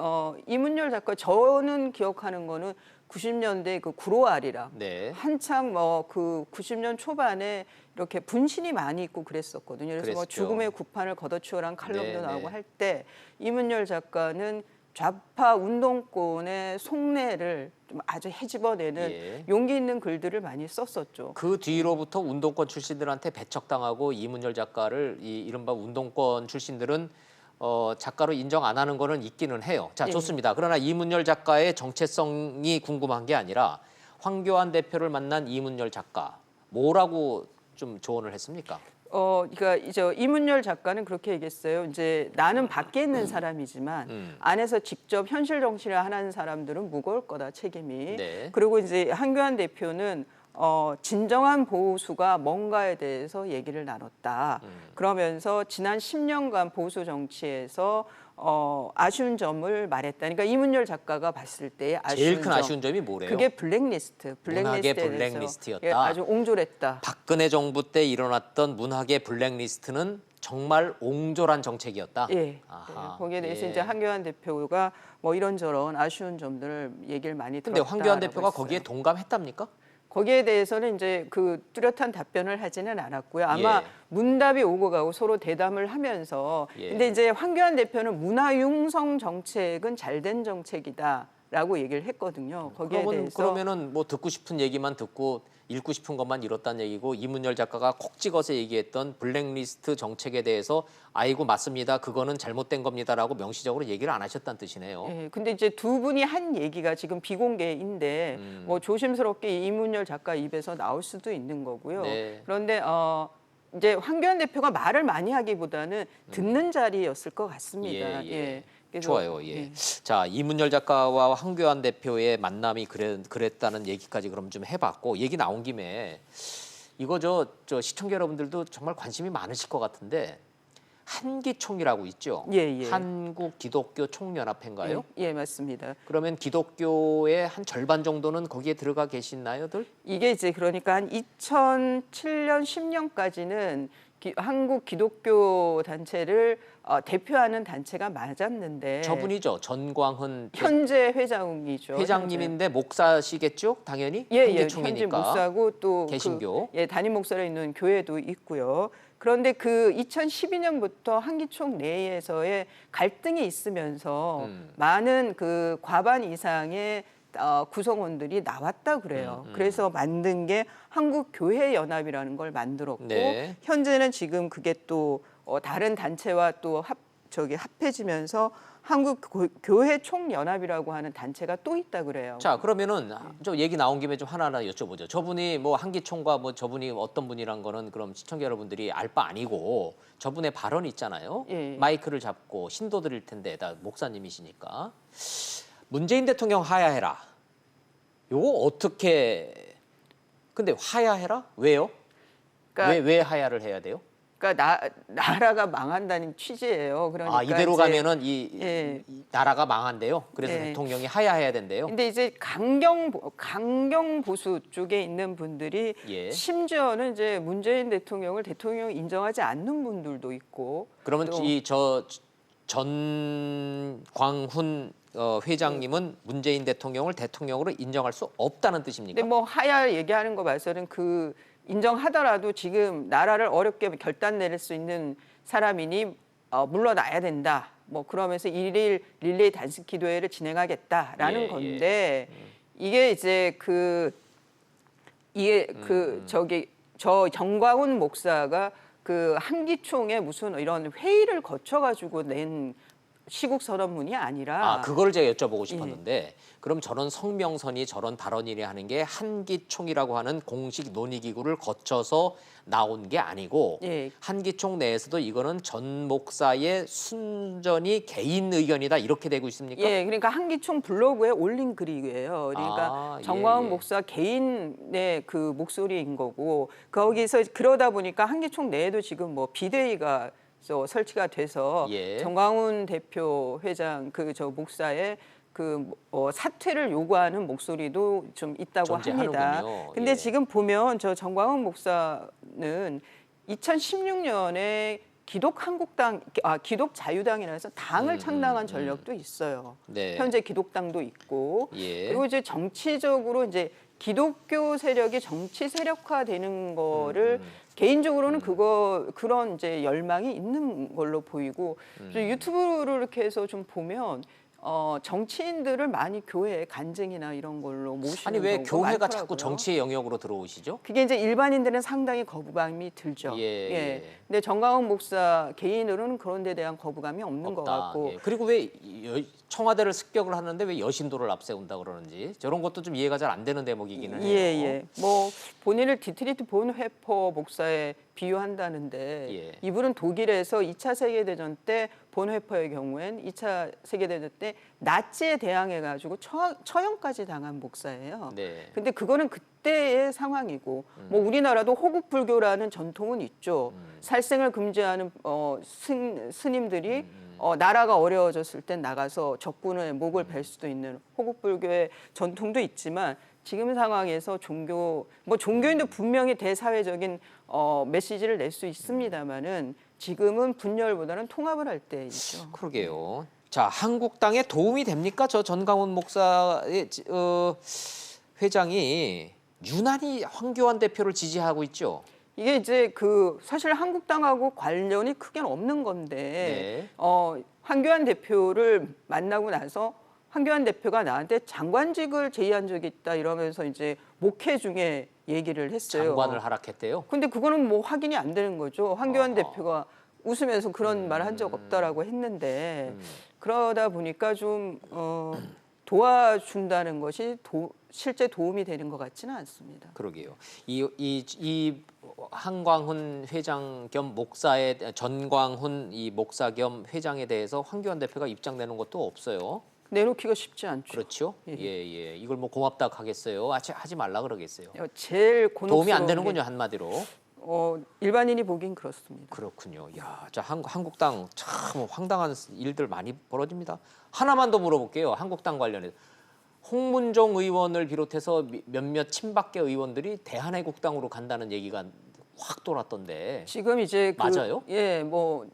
이문열 작가 저는 기억하는 거는 90년대 그 구로알이라 네. 한창 뭐 그 90년 초반에 이렇게 분신이 많이 있고 그랬었거든요. 그래서 뭐 그랬죠. 죽음의 구판을 걷어치우라는 칼럼도 네, 나오고 네. 할 때 이문열 작가는 좌파 운동권의 속내를 좀 아주 헤집어내는 예. 용기 있는 글들을 많이 썼었죠. 그 뒤로부터 운동권 출신들한테 배척당하고 이문열 작가를 이른바 운동권 출신들은 작가로 인정 안 하는 거는 있기는 해요. 자, 예. 좋습니다. 그러나 이문열 작가의 정체성이 궁금한 게 아니라 황교안 대표를 만난 이문열 작가 뭐라고 좀 조언을 했습니까? 그러니까 이제 이문열 작가는 그렇게 얘기했어요. 이제 나는 밖에 있는 사람이지만 안에서 직접 현실 정치를 하는 사람들은 무거울 거다 책임이. 네. 그리고 이제 한교안 대표는 진정한 보수가 뭔가에 대해서 얘기를 나눴다. 그러면서 지난 10년간 보수 정치에서 아쉬운 점을 말했다. 그러니까 이문열 작가가 봤을 때 제일 큰 아쉬운 점이 뭐래요? 그게 블랙리스트에 문학의 대해서 블랙리스트였다. 예, 아주 옹졸했다. 박근혜 정부 때 일어났던 문학의 블랙리스트는 정말 옹졸한 정책이었다. 예. 아하, 거기에 대해서 예. 이제 한교안 대표가 뭐 이런저런 아쉬운 점들을 얘기를 많이 근데 들었다라고 황교안 대표가 했어요. 거기에 동감했답니까? 거기에 대해서는 이제 그 뚜렷한 답변을 하지는 않았고요. 아마 예. 문답이 오고 가고 서로 대담을 하면서 예. 근데 이제 황교안 대표는 문화융성 정책은 잘된 정책이다라고 얘기를 했거든요. 거기에 대해서 그러면은 뭐 듣고 싶은 얘기만 듣고 읽고 싶은 것만 읽었다는 얘기고 이문열 작가가 콕 찍어서 얘기했던 블랙리스트 정책에 대해서 아이고 맞습니다. 그거는 잘못된 겁니다라고 명시적으로 얘기를 안 하셨다는 뜻이네요. 예, 근데 이제 두 분이 한 얘기가 지금 비공개인데 뭐 조심스럽게 이문열 작가 입에서 나올 수도 있는 거고요. 네. 그런데 이제 황교안 대표가 말을 많이 하기보다는 듣는 자리였을 것 같습니다. 예. 그래서, 좋아요. 예. 자, 이문열 작가와 황교안 대표의 만남이 그랬다는 얘기까지 그럼 좀 해봤고 얘기 나온 김에 이거 저 시청자 여러분들도 정말 관심이 많으실 것 같은데 한기총이라고 있죠. 예, 예. 한국 기독교 총연합회인가요? 예, 맞습니다. 그러면 기독교의 한 절반 정도는 거기에 들어가 계시나요,들? 이게 이제 그러니까 한 2007년 10년까지는 한국 기독교 단체를 대표하는 단체가 맞았는데 저분이죠. 전광훈 현재 회장이죠. 회장님인데 목사시겠죠, 당연히. 예, 예, 한기총이니까. 현재 목사고 또 개신교. 예, 담임 목사로 있는 교회도 있고요. 그런데 그 2012년부터 한기총 내에서의 갈등이 있으면서 많은 그 과반 이상의 구성원들이 나왔다 그래요. 그래서 만든 게 한국교회연합이라는 걸 만들었고 네. 현재는 지금 그게 또 다른 단체와 또 합해지면서 한국교회 총연합이라고 하는 단체가 또 있다 그래요. 자, 그러면은 저 얘기 나온 김에 좀 하나하나 여쭤보죠. 저분이 뭐 한기총과 뭐 저분이 어떤 분이란 거는 그럼 시청자 여러분들이 알 바 아니고 저분의 발언 있잖아요. 예. 마이크를 잡고 신도 드릴 텐데 다 목사님이시니까 문재인 대통령 하야해라. 요거 어떻게 근데 하야해라? 왜요? 그러니까 왜 하야를 해야 돼요? 그러니까 나라가 망한다는 취지예요. 그러니까 이대로 이제 가면은 예. 이 나라가 망한대요. 그래서 예. 대통령이 하야해야 된대요. 근데 이제 강경 보수 쪽에 있는 분들이 예. 심지어는 이제 문재인 대통령을 대통령 인정하지 않는 분들도 있고. 그러면 또 이 전광훈 회장님은 문재인 대통령을 대통령으로 인정할 수 없다는 뜻입니까? 근데 뭐 하야 얘기하는 거 봐서는 그 인정하더라도 지금 나라를 어렵게 결단 내릴 수 있는 사람이니 물러나야 된다. 뭐 그러면서 일일 릴레이 단식 기도회를 진행하겠다라는 예, 건데 이게 이제 저 정광훈 목사가 그 한기총에 무슨 이런 회의를 거쳐가지고 낸 시국 선언문이 아니라 그걸 제가 여쭤보고 싶었는데 그럼 저런 성명선이 저런 발언이라 하는 게 한기총이라고 하는 공식 논의기구를 거쳐서 나온 게 아니고 예. 한기총 내에서도 이거는 전 목사의 순전히 개인 의견이다 이렇게 되고 있습니까? 예, 그러니까 한기총 블로그에 올린 글이에요. 그러니까 정광훈 예. 목사 개인의 그 목소리인 거고 거기서 그러다 보니까 한기총 내에도 지금 뭐 비대위가 설치가 돼서 예. 정광훈 대표 회장 저 목사의 사퇴를 요구하는 목소리도 좀 있다고 합니다. 존재하는군요. 근데 예. 지금 보면 저 정광훈 목사는 2016년에 기독 자유당이라 해서 당을 창당한 전력도 있어요. 네. 현재 기독당도 있고 예. 그리고 이제 정치적으로 이제 기독교 세력이 정치 세력화되는 거를 개인적으로는 그런 이제 열망이 있는 걸로 보이고 유튜브를 이렇게 해서 좀 보면 정치인들을 많이 교회에 간증이나 이런 걸로 모시는 아니 왜 경우가 교회가 많더라고요. 자꾸 정치의 영역으로 들어오시죠? 그게 이제 일반인들은 상당히 거부감이 들죠. 예. 근데 정광훈 목사 개인으로는 그런 데 대한 거부감이 없는 것 같고. 예. 그리고 왜 청와대를 습격을 하는데 왜 여신도를 앞세운다 그러는지 저런 것도 좀 이해가 잘 안 되는 대목이기는 해요. 예. 뭐 본인을 디트리트 본회퍼 목사에 비유한다는데 예. 이분은 독일에서 2차 세계대전 때 본회퍼의 경우엔 2차 세계대전 때 나치에 대항해가지고 처형까지 당한 목사예요. 네. 근데 그거는 그때의 상황이고 뭐 우리나라도 호국불교라는 전통은 있죠. 살생을 금지하는 스님들이 나라가 어려워졌을 땐 나가서 적군의 목을 벨 수도 있는 호국불교의 전통도 있지만 지금 상황에서 종교인도 분명히 대사회적인 메시지를 낼 수 있습니다만은 지금은 분열보다는 통합을 할 때이죠. 그러게요. 자, 한국당에 도움이 됩니까? 저 전광훈 목사의 회장이 유난히 황교안 대표를 지지하고 있죠. 이게 이제 사실 한국당하고 관련이 크게 없는 건데 네. 황교안 대표를 만나고 나서 황교안 대표가 나한테 장관직을 제의한 적이 있다 이러면서 이제 목회 중에 얘기를 했어요. 장관을 하락했대요. 근데 그거는 뭐 확인이 안 되는 거죠. 황교안 대표가 웃으면서 그런 말 한 적 없다라고 했는데 그러다 보니까 좀 도와준다는 것이 실제 도움이 되는 것 같지는 않습니다. 그러게요. 이 한광훈 회장 겸 목사의 전광훈 이 목사 겸 회장에 대해서 황교안 대표가 입장 내는 것도 없어요. 내놓기가 쉽지 않죠. 그렇죠. 예. 이걸 뭐 고맙다 하겠어요. 하지 말라 그러겠어요. 제일 곤혹스러운 도움이 안 되는군요, 한마디로. 일반인이 보긴 그렇습니다. 그렇군요. 야, 자, 한국당 참 황당한 일들 많이 벌어집니다. 하나만 더 물어볼게요. 한국당 관련해서. 홍문종 의원을 비롯해서 몇몇 친박계 의원들이 대한애국당으로 간다는 얘기가 확 돌았던데. 지금 이제 맞아요? 예, 뭐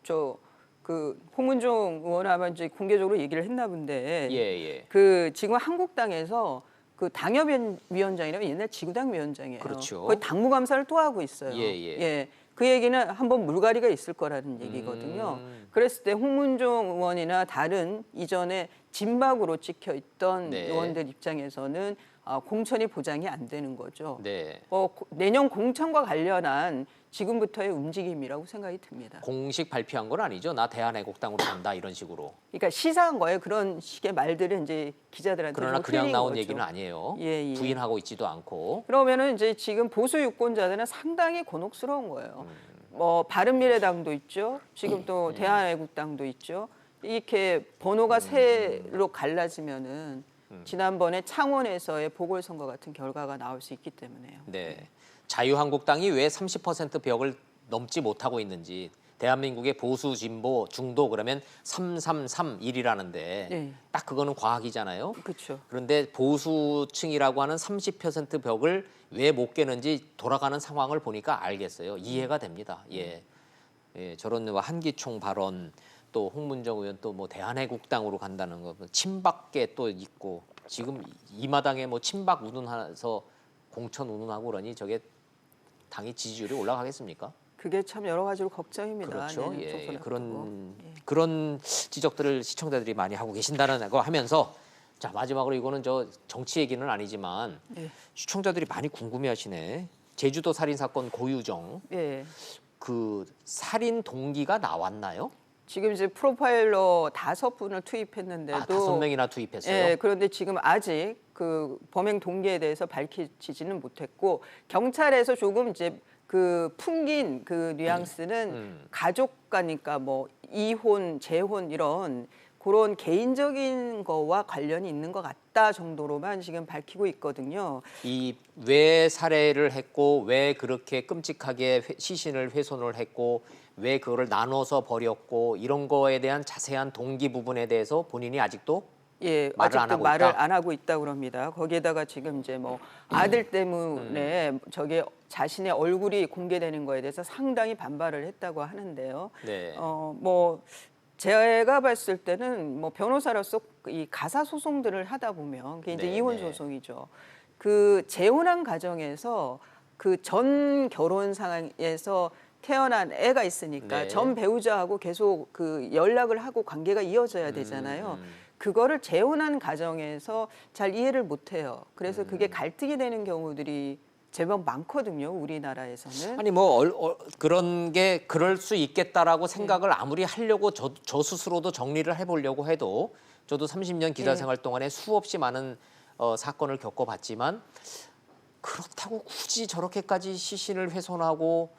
그 홍문종 의원 아마 이제 공개적으로 얘기를 했나 본데. 예. 그 지금 한국당에서 그 당협위원장이라면 옛날 지구당 위원장이에요. 그렇죠. 거의 당무감사를 또 하고 있어요. 예. 그 얘기는 한번 물갈이가 있을 거라는 얘기거든요. 그랬을 때 홍문종 의원이나 다른 이전에 진박으로 찍혀 있던 네. 의원들 입장에서는 공천이 보장이 안 되는 거죠. 네. 내년 공천과 관련한 지금부터의 움직임이라고 생각이 듭니다. 공식 발표한 건 아니죠. 나 대한애국당으로 간다 이런 식으로. 그러니까 시사한 거예요. 그런 식의 말들은 이제 기자들한테 그러나 좀 그냥 흘린 나온 거죠. 얘기는 아니에요. 예. 부인하고 있지도 않고. 그러면은 이제 지금 보수 유권자들은 상당히 곤혹스러운 거예요. 뭐 바른미래당도 있죠. 지금 또 대한애국당도 있죠. 이렇게 번호가 세로 갈라지면은 지난번에 창원에서의 보궐선거 같은 결과가 나올 수 있기 때문에요. 네. 자유한국당이 왜 30% 벽을 넘지 못하고 있는지. 대한민국의 보수 진보 중도 그러면 3-3-3-1이라는데 네. 딱 그거는 과학이잖아요. 그렇죠. 그런데 보수층이라고 하는 30% 벽을 왜 못 깨는지 돌아가는 상황을 보니까 알겠어요. 이해가 됩니다. 예, 저런 한기총 발언 또 홍문정 의원 또 뭐 대한애국당으로 간다는 거 친박계 또 있고 지금 이 마당에 뭐 친박 운운해서 공천 운운하고 그러니 저게 당의 지지율이 올라가겠습니까? 그게 참 여러 가지로 걱정입니다. 그렇죠. 내년 예, 총선 앞두고. 그런 지적들을 시청자들이 많이 하고 계신다는 거 하면서 자 마지막으로 이거는 저 정치 얘기는 아니지만 예. 시청자들이 많이 궁금해하시네. 제주도 살인 사건 고유정 예. 그 살인 동기가 나왔나요? 지금 이제 프로파일러 5분을 투입했는데도 5명이나 투입했어요. 예, 그런데 지금 아직 그 범행 동기에 대해서 밝히지는 못했고 경찰에서 조금 이제 그 풍긴 그 뉘앙스는 가족 가니까 뭐 이혼, 재혼 이런 그런 개인적인 거와 관련이 있는 것 같다 정도로만 지금 밝히고 있거든요. 이 왜 살해를 했고 왜 그렇게 끔찍하게 시신을 훼손을 했고 왜 그거를 나눠서 버렸고 이런 거에 대한 자세한 동기 부분에 대해서 본인이 아직도 예, 말을 안 아직도 하고 말을 있다? 안 하고 있다 그럽니다. 거기에다가 지금 이제 뭐 아들 때문에 저게 자신의 얼굴이 공개되는 거에 대해서 상당히 반발을 했다고 하는데요. 네. 뭐 제가 봤을 때는 뭐 변호사로서 이 가사 소송들을 하다 보면 그게 이제 네, 이혼 네. 소송이죠. 그 재혼한 가정에서 그 전 결혼 상황에서 태어난 애가 있으니까 네. 전 배우자하고 계속 그 연락을 하고 관계가 이어져야 되잖아요. 그거를 재혼한 가정에서 잘 이해를 못해요. 그래서 그게 갈등이 되는 경우들이 제법 많거든요, 우리나라에서는. 아니 뭐 그런 게 그럴 수 있겠다라고 생각을 아무리 하려고 저 스스로도 정리를 해보려고 해도 저도 30년 기자 생활 동안에 수없이 많은 사건을 겪어봤지만 그렇다고 굳이 저렇게까지 시신을 훼손하고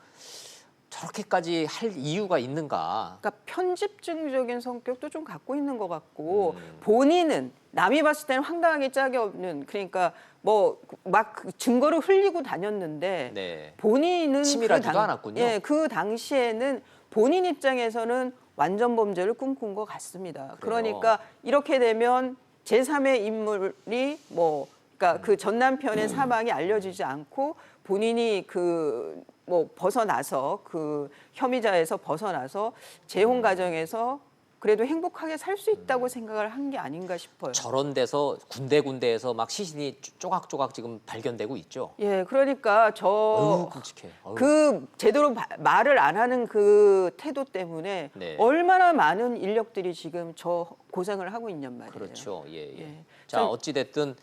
저렇게까지 할 이유가 있는가? 그러니까 편집증적인 성격도 좀 갖고 있는 것 같고 본인은 남이 봤을 때는 황당하게 짝이 없는 그러니까 뭐 막 증거를 흘리고 다녔는데 네. 본인은 치밀하지도 않았군요. 예, 그 당시에는 본인 입장에서는 완전 범죄를 꿈꾼 것 같습니다. 그래요. 그러니까 이렇게 되면 제3의 인물이 뭐 그러니까 그 전 남편의 사망이 알려지지 않고 본인이 그 뭐 벗어나서 그 혐의자에서 벗어나서 재혼 가정에서 그래도 행복하게 살 수 있다고 생각을 한 게 아닌가 싶어요. 저런 데서 군데군데에서 막 시신이 쪼각쪼각 지금 발견되고 있죠. 예, 그러니까 어휴, 끔찍해. 어휴. 그 제대로 말을 안 하는 그 태도 때문에 네. 얼마나 많은 인력들이 지금 저 고생을 하고 있냔 말이에요. 그렇죠. 예. 예. 자, 어찌 됐든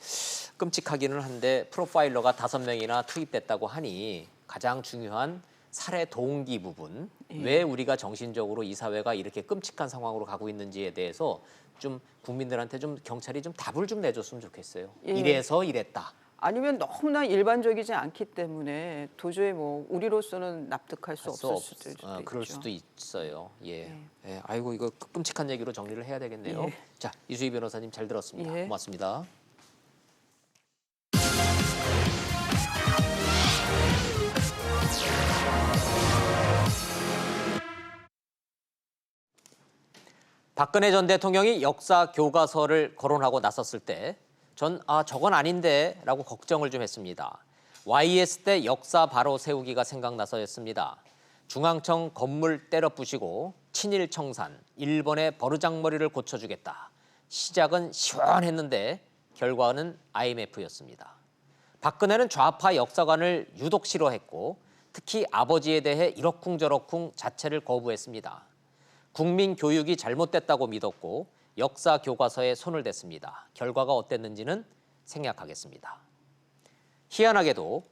끔찍하기는 한데 프로파일러가 5명이나 투입됐다고 하니 가장 중요한 살해 동기 부분, 왜 우리가 정신적으로 이 사회가 이렇게 끔찍한 상황으로 가고 있는지에 대해서 좀 국민들한테 좀 경찰이 좀 답을 좀 내줬으면 좋겠어요. 예. 이래서 이랬다. 아니면 너무나 일반적이지 않기 때문에 도저히 뭐 우리로서는 납득할 수 없을 수도 있죠. 그럴 수도 있어요. 예. 예. 아이고 이거 끔찍한 얘기로 정리를 해야 되겠네요. 예. 자, 이수희 변호사님 잘 들었습니다. 예. 고맙습니다. 박근혜 전 대통령이 역사 교과서를 거론하고 나섰을 때 전 저건 아닌데 라고 걱정을 좀 했습니다. YS 때 역사 바로 세우기가 생각나서였습니다. 중앙청 건물 때려 부시고 친일 청산, 일본의 버르장머리를 고쳐주겠다. 시작은 시원했는데 결과는 IMF였습니다. 박근혜는 좌파 역사관을 유독 싫어했고 특히 아버지에 대해 이러쿵저러쿵 자체를 거부했습니다. 국민 교육이 잘못됐다고 믿었고 역사 교과서에 손을 댔습니다. 결과가 어땠는지는 생략하겠습니다. 희한하게도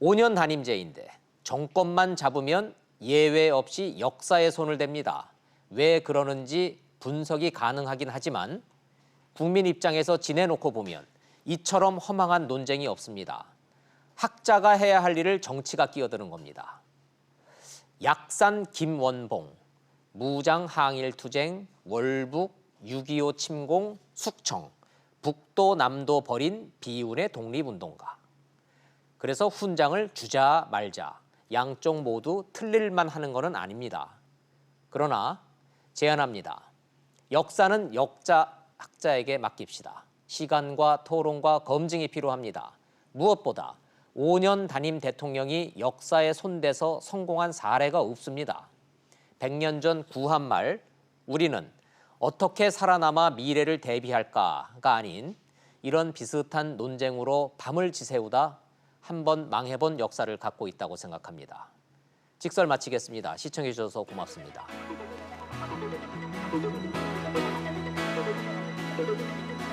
5년 단임제인데 정권만 잡으면 예외 없이 역사에 손을 댑니다. 왜 그러는지 분석이 가능하긴 하지만 국민 입장에서 지내놓고 보면 이처럼 허망한 논쟁이 없습니다. 학자가 해야 할 일을 정치가 끼어드는 겁니다. 약산 김원봉, 무장 항일 투쟁, 월북, 6.25 침공, 숙청, 북도 남도 버린 비운의 독립운동가. 그래서 훈장을 주자 말자, 양쪽 모두 틀릴만 하는 것은 아닙니다. 그러나 제안합니다. 역사는 학자에게 맡깁시다. 시간과 토론과 검증이 필요합니다. 무엇보다 5년 단임 대통령이 역사에 손대서 성공한 사례가 없습니다. 100년 전 구한말 우리는 어떻게 살아남아 미래를 대비할까가 아닌 이런 비슷한 논쟁으로 밤을 지새우다 한번 망해본 역사를 갖고 있다고 생각합니다. 직설 마치겠습니다. 시청해 주셔서 고맙습니다.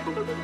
Thank you.